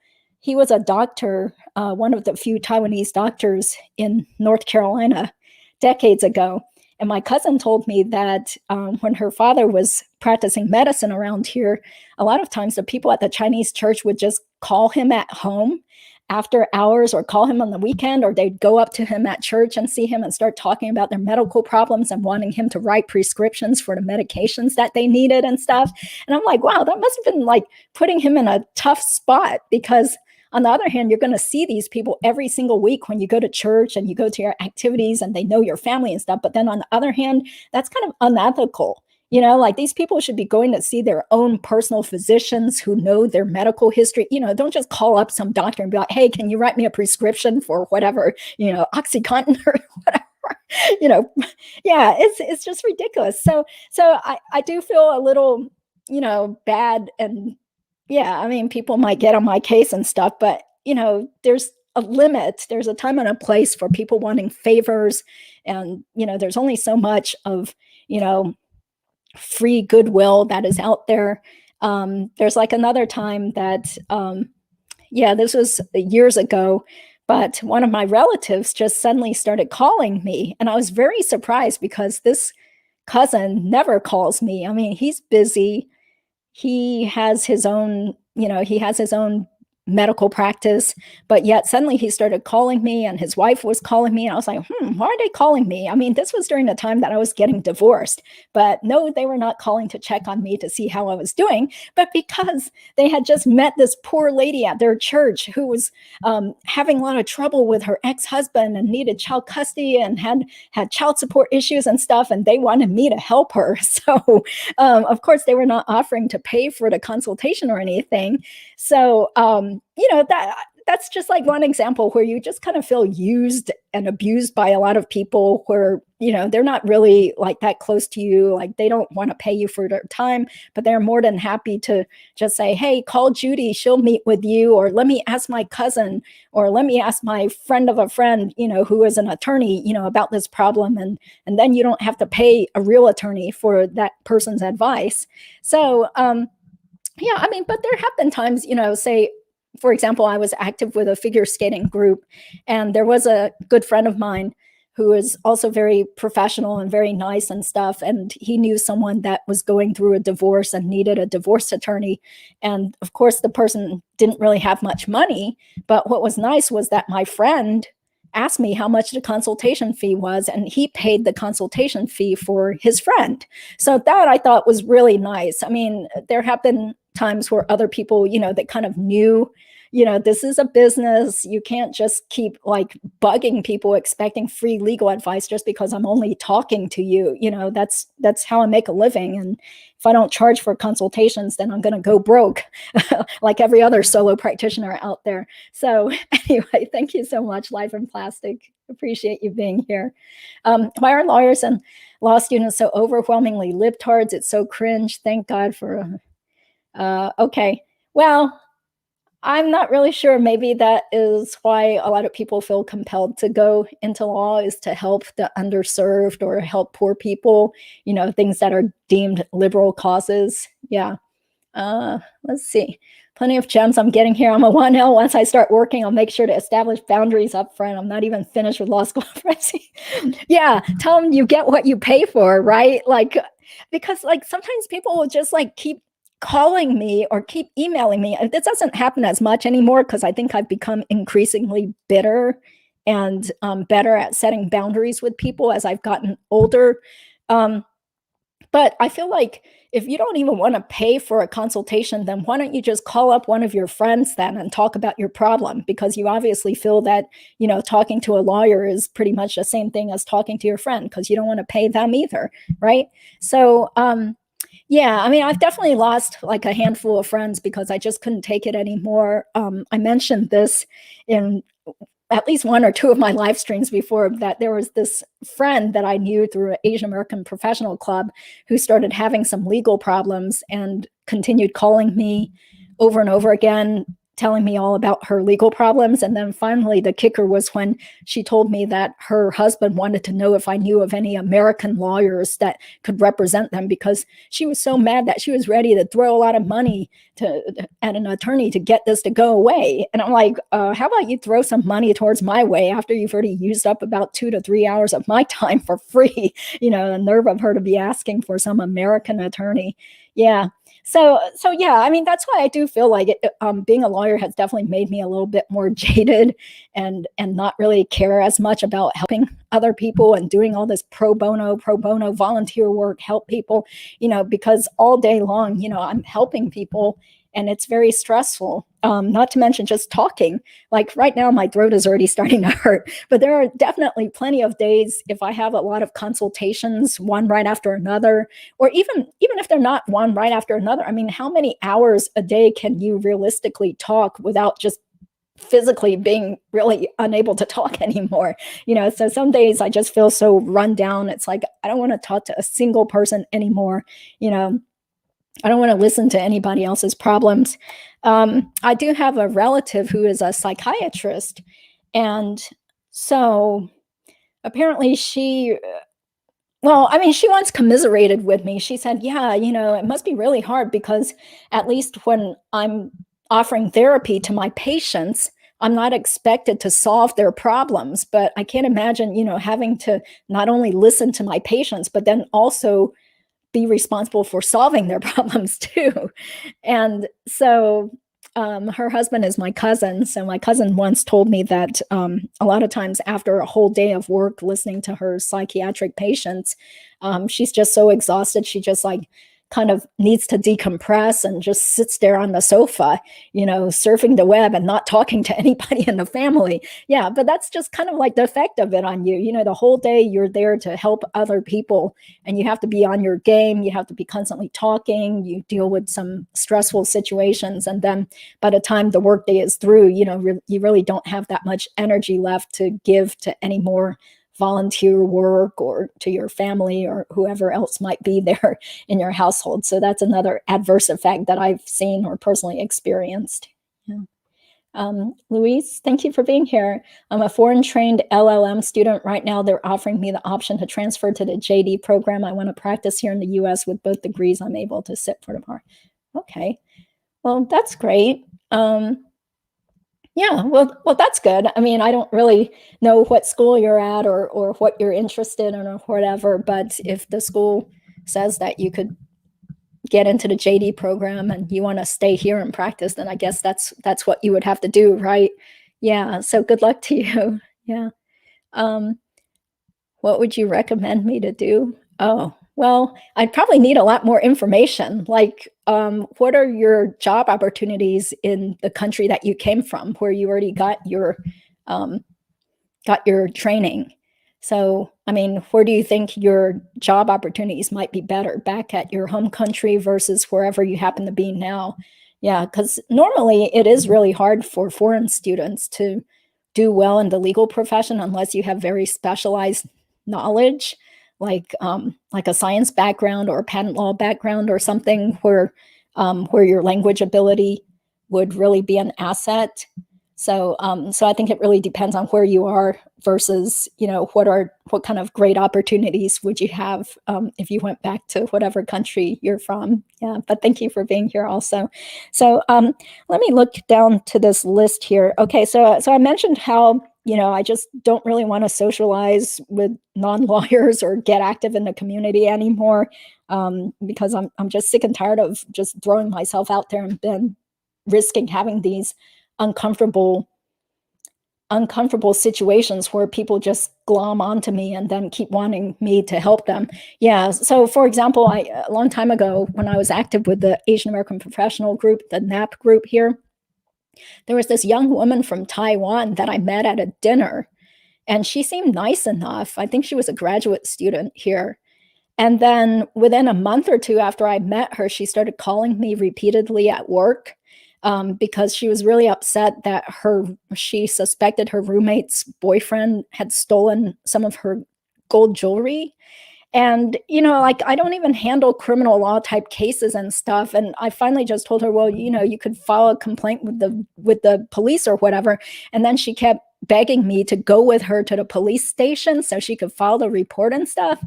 he was a doctor, one of the few Taiwanese doctors in North Carolina decades ago. And my cousin told me that when her father was practicing medicine around here, a lot of times the people at the Chinese church would just call him at home after hours or call him on the weekend, or they'd go up to him at church and see him and start talking about their medical problems and wanting him to write prescriptions for the medications that they needed and stuff. And I'm like, wow, that must have been like putting him in a tough spot, because on the other hand, you're going to see these people every single week when you go to church and you go to your activities and they know your family and stuff. But then on the other hand, that's kind of unethical. Like these people should be going to see their own personal physicians who know their medical history. Don't just call up some doctor and be like, hey, can you write me a prescription for whatever, OxyContin or whatever, yeah, it's just ridiculous. So I do feel a little, bad. And yeah, I mean, people might get on my case and stuff, but there's a limit. There's a time and a place for people wanting favors. And, there's only so much of, free goodwill that is out there. There's like another time that, this was years ago, but one of my relatives just suddenly started calling me. And I was very surprised because this cousin never calls me. I mean, he's busy. He has his own, medical practice, but yet suddenly he started calling me, and his wife was calling me, and I was like, why are they calling me? I mean, this was during the time that I was getting divorced, but no, they were not calling to check on me to see how I was doing, but because they had just met this poor lady at their church who was having a lot of trouble with her ex-husband and needed child custody and had child support issues and stuff, and they wanted me to help her. So of course they were not offering to pay for the consultation or anything. So that's just like one example where you just kind of feel used and abused by a lot of people where, they're not really like that close to you. Like they don't want to pay you for their time, but they're more than happy to just say, hey, call Judy, she'll meet with you, or let me ask my cousin, or let me ask my friend of a friend, who is an attorney, about this problem. And then you don't have to pay a real attorney for that person's advice. So, yeah, I mean, but there have been times, say, for example, I was active with a figure skating group, and there was a good friend of mine who is also very professional and very nice and stuff. And he knew someone that was going through a divorce and needed a divorce attorney. And of course, the person didn't really have much money. But what was nice was that my friend asked me how much the consultation fee was, and he paid the consultation fee for his friend. So that I thought was really nice. I mean, there have been times where other people, that kind of knew, this is a business. You can't just keep like bugging people expecting free legal advice just because I'm only talking to you. That's how I make a living. And if I don't charge for consultations, then I'm going to go broke like every other solo practitioner out there. So anyway, thank you so much, Life in Plastic. Appreciate you being here. Why are lawyers and law students so overwhelmingly libtards? It's so cringe. Thank God for okay. Well, I'm not really sure. Maybe that is why a lot of people feel compelled to go into law, is to help the underserved or help poor people, things that are deemed liberal causes. Yeah. Let's see. Plenty of gems I'm getting here. I'm a 1L. Once I start working, I'll make sure to establish boundaries up front. I'm not even finished with law school. Yeah. Tell them you get what you pay for, right? Like, because like sometimes people will just like keep calling me or keep emailing me. This doesn't happen as much anymore because I think I've become increasingly bitter and better at setting boundaries with people as I've gotten older. But I feel like if you don't even want to pay for a consultation, then why don't you just call up one of your friends then and talk about your problem? Because you obviously feel that, talking to a lawyer is pretty much the same thing as talking to your friend because you don't want to pay them either, right? So, yeah, I mean, I've definitely lost like a handful of friends because I just couldn't take it anymore. I mentioned this in at least one or two of my live streams before, that there was this friend that I knew through an Asian American professional club who started having some legal problems and continued calling me over and over again, telling me all about her legal problems. And then finally, the kicker was when she told me that her husband wanted to know if I knew of any American lawyers that could represent them, because she was so mad that she was ready to throw a lot of money at an attorney to get this to go away. And I'm like, how about you throw some money towards my way after you've already used up about 2 to 3 hours of my time for free? The nerve of her to be asking for some American attorney. Yeah. So yeah, I mean, that's why I do feel like being a lawyer has definitely made me a little bit more jaded and not really care as much about helping other people and doing all this pro bono volunteer work, help people, because all day long, I'm helping people and it's very stressful. Not to mention just talking. Like right now, my throat is already starting to hurt, but there are definitely plenty of days if I have a lot of consultations, one right after another, or even if they're not one right after another. I mean, how many hours a day can you realistically talk without just physically being really unable to talk anymore? So some days I just feel so run down. It's like, I don't want to talk to a single person anymore. I don't want to listen to anybody else's problems. I do have a relative who is a psychiatrist. And so apparently she once commiserated with me. She said, yeah, it must be really hard because at least when I'm offering therapy to my patients, I'm not expected to solve their problems. But I can't imagine, having to not only listen to my patients, but then also be responsible for solving their problems too. And so her husband is my cousin. So my cousin once told me that a lot of times after a whole day of work listening to her psychiatric patients, she's just so exhausted. She just like kind of needs to decompress and just sits there on the sofa, surfing the web and not talking to anybody in the family. Yeah, but that's just kind of like the effect of it on you. The whole day you're there to help other people and you have to be on your game. You have to be constantly talking. You deal with some stressful situations. And then by the time the workday is through, you really don't have that much energy left to give to any more volunteer work or to your family or whoever else might be there in your household. So that's another adverse effect that I've seen or personally experienced. Yeah. Louise, thank you for being here. I'm a foreign trained LLM student. Right now, they're offering me the option to transfer to the JD program. I want to practice here in the US with both degrees I'm able to sit for tomorrow. Okay, well, that's great. Yeah, well, that's good. I mean, I don't really know what school you're at or what you're interested in or whatever, but if the school says that you could get into the JD program and you want to stay here and practice, then I guess that's what you would have to do, right? Yeah, so good luck to you. Yeah. What would you recommend me to do? Oh, well, I'd probably need a lot more information. Like, what are your job opportunities in the country that you came from, where you already got your training? So, I mean, where do you think your job opportunities might be better, back at your home country versus wherever you happen to be now? Yeah, because normally it is really hard for foreign students to do well in the legal profession unless you have very specialized knowledge, like a science background or a patent law background or something where your language ability would really be an asset. So I think it really depends on where you are versus, what kind of great opportunities would you have if you went back to whatever country you're from. Yeah, but thank you for being here also. So let me look down to this list here. Okay, so I mentioned how, I just don't really want to socialize with non-lawyers or get active in the community anymore because I'm just sick and tired of just throwing myself out there and then risking having these uncomfortable situations where people just glom onto me and then keep wanting me to help them. Yeah. So for example, a long time ago, when I was active with the Asian American Professional Group, the NAP group here, there was this young woman from Taiwan that I met at a dinner, and she seemed nice enough. I think she was a graduate student here. And then within a month or two after I met her, she started calling me repeatedly at work because she was really upset that she suspected her roommate's boyfriend had stolen some of her gold jewelry. And, like, I don't even handle criminal law type cases and stuff. And I finally just told her, well, you could file a complaint with the police or whatever. And then she kept begging me to go with her to the police station so she could file the report and stuff.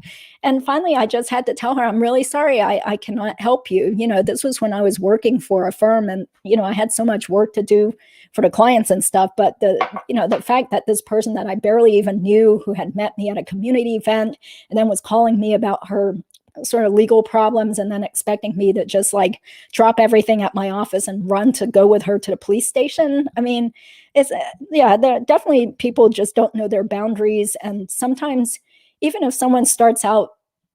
And finally, I just had to tell her, I'm really sorry, I cannot help you. This was when I was working for a firm, and, I had so much work to do for the clients and stuff. But the fact that this person that I barely even knew, who had met me at a community event and then was calling me about her sort of legal problems and then expecting me to just like drop everything at my office and run to go with her to the police station. I mean, there definitely, people just don't know their boundaries. And sometimes, even if someone starts out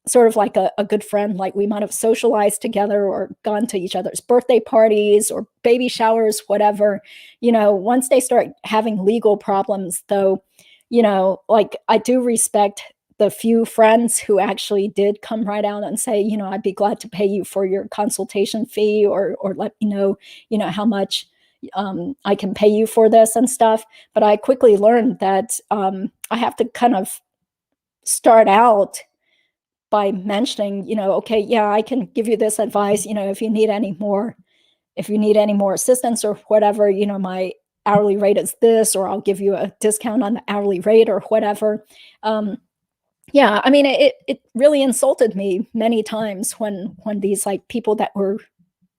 sort of like a good friend, like we might have socialized together or gone to each other's birthday parties or baby showers, whatever, once they start having legal problems, though, like, I do respect the few friends who actually did come right out and say, I'd be glad to pay you for your consultation fee, or let me know, how much I can pay you for this and stuff. But I quickly learned that I have to kind of start out by mentioning, okay, yeah, I can give you this advice, if you need any more assistance or whatever, my hourly rate is this, or I'll give you a discount on the hourly rate or whatever. Yeah, I mean, it really insulted me many times when these, like, people that were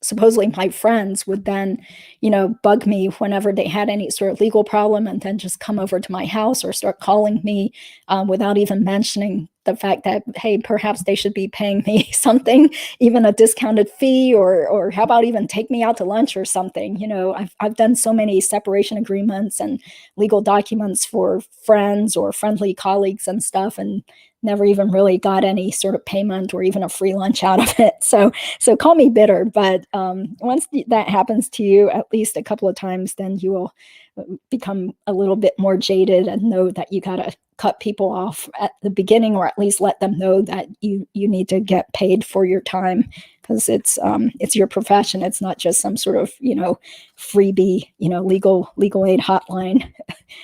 supposedly my friends would then, bug me whenever they had any sort of legal problem, and then just come over to my house or start calling me without even mentioning the fact that, hey, perhaps they should be paying me something, even a discounted fee, or how about even take me out to lunch or something. I've done so many separation agreements and legal documents for friends or friendly colleagues and stuff, and never even really got any sort of payment or even a free lunch out of it. So call me bitter, but once that happens to you at least a couple of times, then you will become a little bit more jaded and know that you got to cut people off at the beginning, or at least let them know that you need to get paid for your time, because it's your profession. It's not just some sort of freebie legal aid hotline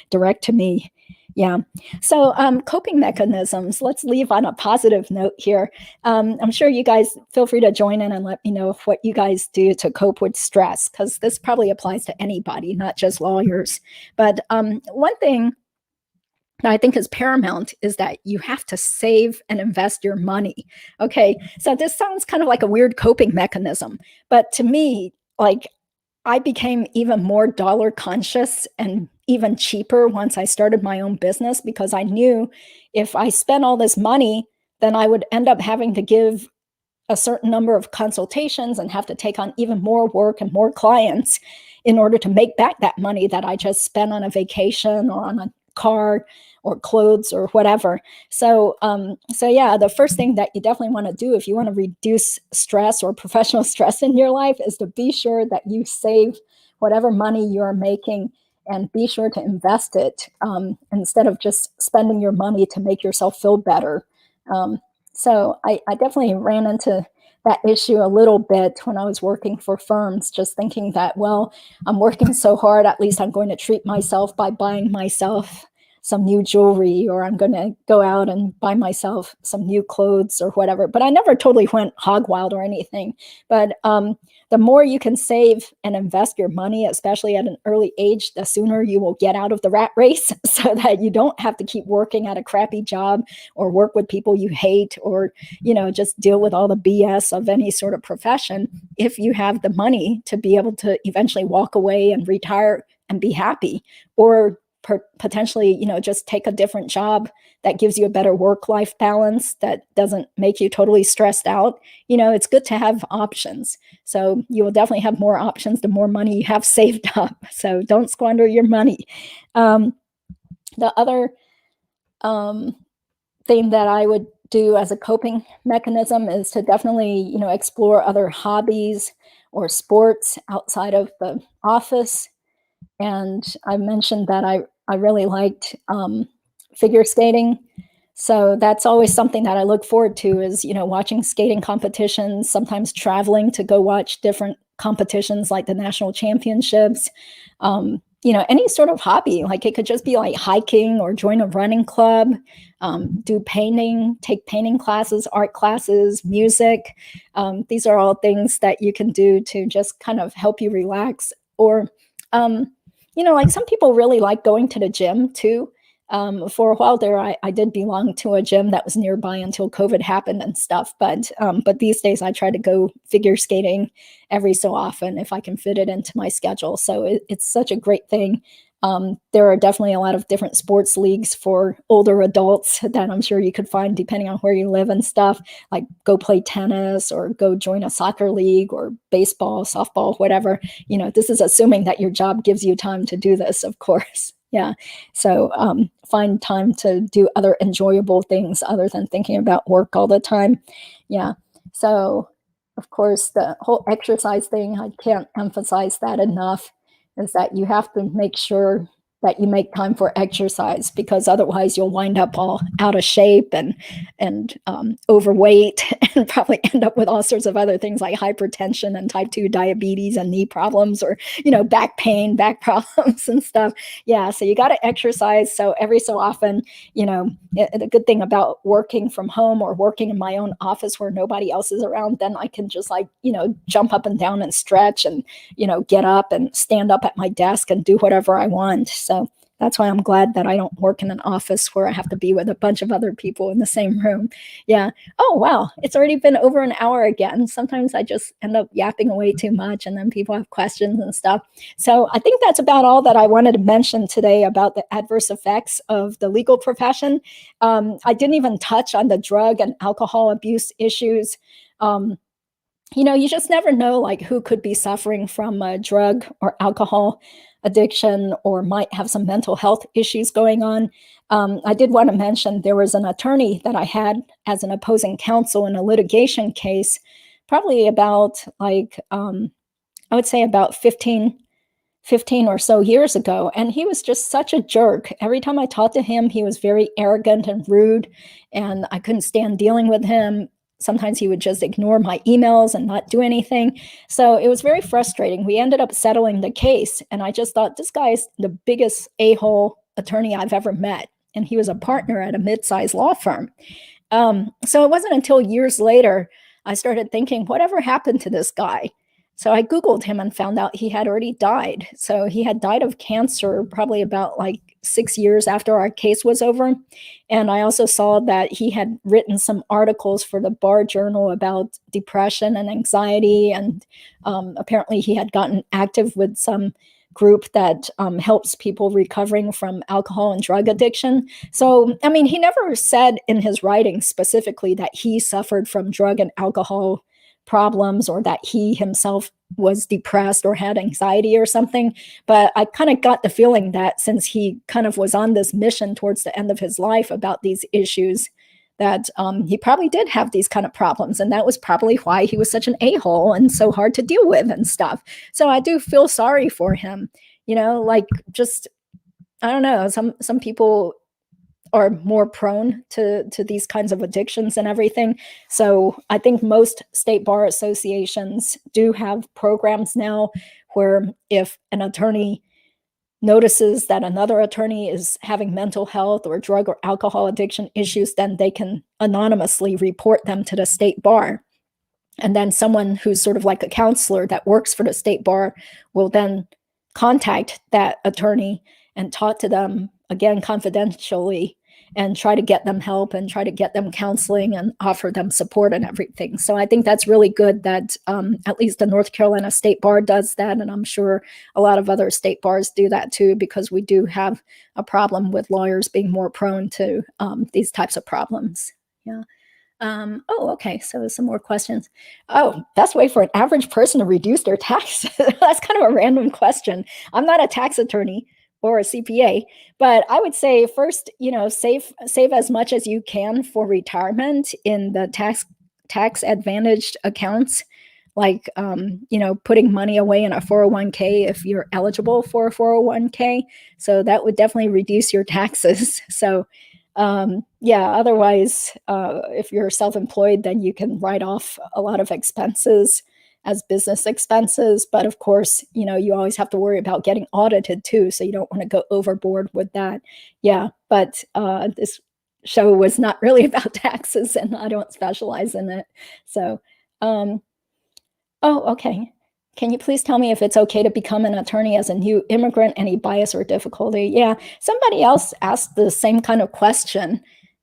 direct to me. Yeah. So coping mechanisms, let's leave on a positive note here. I'm sure you guys feel free to join in and let me know what you guys do to cope with stress, because this probably applies to anybody, not just lawyers. But one thing that I think is paramount is that you have to save and invest your money. Okay. So this sounds kind of like a weird coping mechanism, but to me, like, I became even more dollar conscious and even cheaper once I started my own business, because I knew if I spent all this money, then I would end up having to give a certain number of consultations and have to take on even more work and more clients in order to make back that money that I just spent on a vacation or on a car or clothes or whatever. So yeah, the first thing that you definitely want to do if you want to reduce stress or professional stress in your life is to be sure that you save whatever money you're making, and be sure to invest it instead of just spending your money to make yourself feel better. So I definitely ran into that issue a little bit when I was working for firms, just thinking that, well, I'm working so hard, at least I'm going to treat myself by buying myself some new jewelry, or I'm going to go out and buy myself some new clothes or whatever. But I never totally went hog wild or anything. But the more you can save and invest your money, especially at an early age, the sooner you will get out of the rat race, so that you don't have to keep working at a crappy job or work with people you hate, or, just deal with all the BS of any sort of profession. If you have the money to be able to eventually walk away and retire and be happy, or potentially, just take a different job that gives you a better work-life balance, that doesn't make you totally stressed out. It's good to have options. So you will definitely have more options the more money you have saved up. So don't squander your money. The other thing that I would do as a coping mechanism is to definitely, explore other hobbies or sports outside of the office. And I mentioned that I really liked figure skating. So that's always something that I look forward to, is, watching skating competitions, sometimes traveling to go watch different competitions like the national championships. any sort of hobby. Like it could just be like hiking or join a running club, do painting, take painting classes, art classes, music. These are all things that you can do to just kind of help you relax. Or, like some people really like going to the gym too. For a while there, I did belong to a gym that was nearby until COVID happened and stuff. But these days I try to go figure skating every so often if I can fit it into my schedule. So it's such a great thing. There are definitely a lot of different sports leagues for older adults that I'm sure you could find depending on where you live and stuff, like go play tennis or go join a soccer league or baseball, softball, whatever. This is assuming that your job gives you time to do this, of course. Yeah. So find time to do other enjoyable things other than thinking about work all the time. Yeah. So, of course, the whole exercise thing, I can't emphasize that enough, is that you have to make sure that you make time for exercise, because otherwise you'll wind up all out of shape and overweight and probably end up with all sorts of other things like hypertension and type 2 diabetes and knee problems, or back pain, back problems and stuff. Yeah, so you got to exercise. So every so often, the good thing about working from home or working in my own office where nobody else is around, then I can just jump up and down and stretch and get up and stand up at my desk and do whatever I want. So that's why I'm glad that I don't work in an office where I have to be with a bunch of other people in the same room. Yeah. Oh, wow. It's already been over an hour again. Sometimes I just end up yapping away too much and then people have questions and stuff. So I think that's about all that I wanted to mention today about the adverse effects of the legal profession. I didn't even touch on the drug and alcohol abuse issues. You just never know who could be suffering from a drug or alcohol addiction or might have some mental health issues going on. I did want to mention there was an attorney that I had as an opposing counsel in a litigation case, probably about I would say about 15 or so years ago. And he was just such a jerk. Every time I talked to him, he was very arrogant and rude, and I couldn't stand dealing with him. Sometimes he would just ignore my emails and not do anything. So it was very frustrating. We ended up settling the case, and I just thought, this guy's the biggest a-hole attorney I've ever met. And he was a partner at a mid-sized law firm. So it wasn't until years later I started thinking, whatever happened to this guy? So I Googled him and found out he had already died. So he had died of cancer probably about 6 years after our case was over. And I also saw that he had written some articles for the Bar Journal about depression and anxiety. And apparently he had gotten active with some group that helps people recovering from alcohol and drug addiction. So, I mean, he never said in his writing specifically that he suffered from drug and alcohol problems or that he himself was depressed or had anxiety or something. But I kind of got the feeling that since he kind of was on this mission towards the end of his life about these issues, that he probably did have these kind of problems. And that was probably why he was such an a-hole and so hard to deal with and stuff. So I do feel sorry for him, just, I don't know, some people are more prone to these kinds of addictions and everything. So I think most state bar associations do have programs now where if an attorney notices that another attorney is having mental health or drug or alcohol addiction issues, then they can anonymously report them to the state bar. And then someone who's sort of like a counselor that works for the state bar will then contact that attorney and talk to them, again, confidentially, and try to get them help and try to get them counseling and offer them support and everything. So I think that's really good that at least the North Carolina State Bar does that. And I'm sure a lot of other state bars do that too, because we do have a problem with lawyers being more prone to these types of problems. Yeah. Okay. So some more questions. Oh, best way for an average person to reduce their taxes. That's kind of a random question. I'm not a tax attorney or a CPA, but I would say first, save as much as you can for retirement in the tax advantaged accounts, like putting money away in a 401k if you're eligible for a 401k. So that would definitely reduce your taxes. So otherwise, if you're self-employed, then you can write off a lot of expenses as business expenses. But of course, you always have to worry about getting audited too, so you don't want to go overboard with that. Yeah, but this show was not really about taxes, and I don't specialize in it. So, oh, okay. Can you please tell me if it's okay to become an attorney as a new immigrant? Any bias or difficulty? Yeah, somebody else asked the same kind of question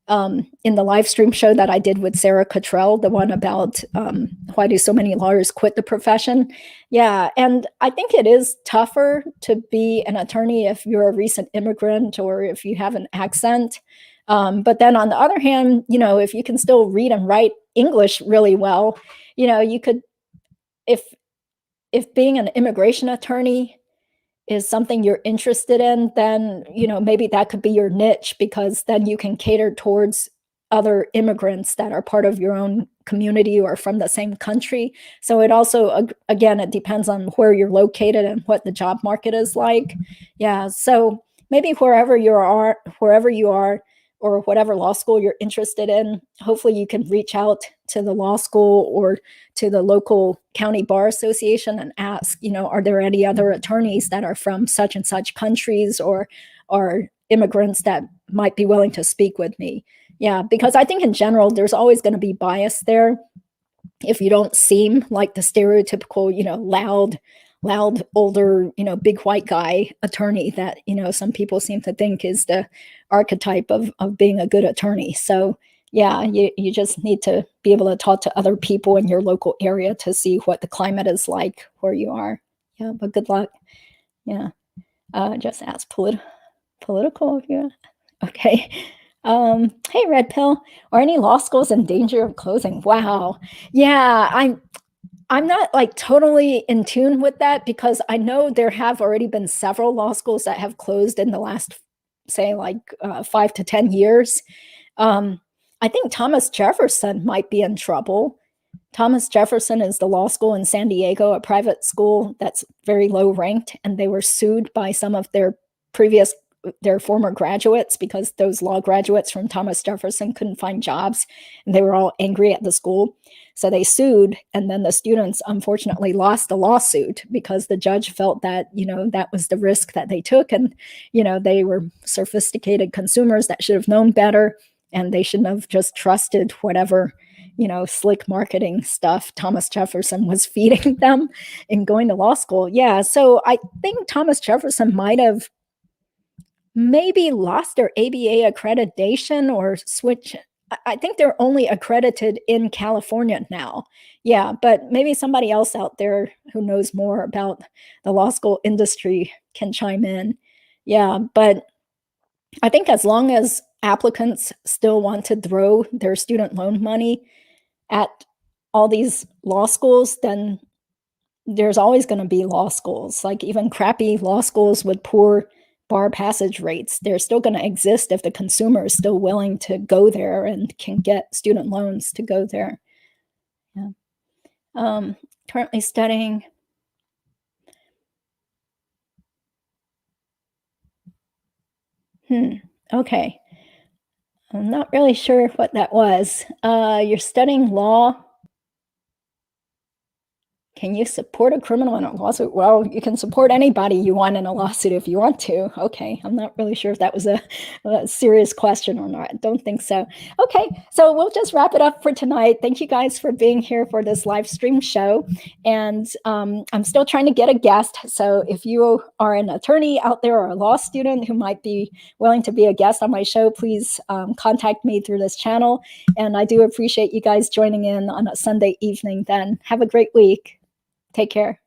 in the live stream show that I did with Sarah Cottrell, the one about why do so many lawyers quit the profession? Yeah, and I think it is tougher to be an attorney if you're a recent immigrant or if you have an accent. But then on the other hand, if you can still read and write English really well, you could, if being an immigration attorney is something you're interested in, then, maybe that could be your niche, because then you can cater towards other immigrants that are part of your own community or from the same country. So it also, again, it depends on where you're located and what the job market is like. Yeah, so maybe wherever you are, or whatever law school you're interested in, hopefully you can reach out to the law school or to the local county bar association and ask, are there any other attorneys that are from such and such countries or are immigrants that might be willing to speak with me? Yeah, because I think in general, there's always going to be bias there if you don't seem like the stereotypical, loud, older, big white guy attorney that, some people seem to think is the archetype of being a good attorney. So yeah, you just need to be able to talk to other people in your local area to see what the climate is like where you are. Yeah, but good luck. Yeah. Just ask political. Yeah. Okay. Hey, Red Pill, are any law schools in danger of closing? Wow. Yeah, I'm not like totally in tune with that, because I know there have already been several law schools that have closed in the last, say, like 5 to 10 years. I think Thomas Jefferson might be in trouble. Thomas Jefferson is the law school in San Diego, a private school that's very low ranked, and they were sued by some of their former graduates, because those law graduates from Thomas Jefferson couldn't find jobs, and they were all angry at the school. So they sued, and then the students unfortunately lost the lawsuit because the judge felt that, that was the risk that they took, and, they were sophisticated consumers that should have known better, and they shouldn't have just trusted whatever, slick marketing stuff Thomas Jefferson was feeding them in going to law school. Yeah, so I think Thomas Jefferson might have maybe lost their ABA accreditation or switch. I think they're only accredited in California now. Yeah, but maybe somebody else out there who knows more about the law school industry can chime in. Yeah, but I think as long as applicants still want to throw their student loan money at all these law schools, then there's always going to be law schools, like even crappy law schools with poor bar passage rates. They're still going to exist if the consumer is still willing to go there and can get student loans to go there. Yeah. Currently studying. Okay. I'm not really sure what that was. You're studying law. Can you support a criminal in a lawsuit? Well, you can support anybody you want in a lawsuit if you want to. Okay, I'm not really sure if that was a serious question or not. I don't think so. Okay, so we'll just wrap it up for tonight. Thank you guys for being here for this live stream show. And I'm still trying to get a guest. So if you are an attorney out there or a law student who might be willing to be a guest on my show, please contact me through this channel. And I do appreciate you guys joining in on a Sunday evening then. Have a great week. Take care.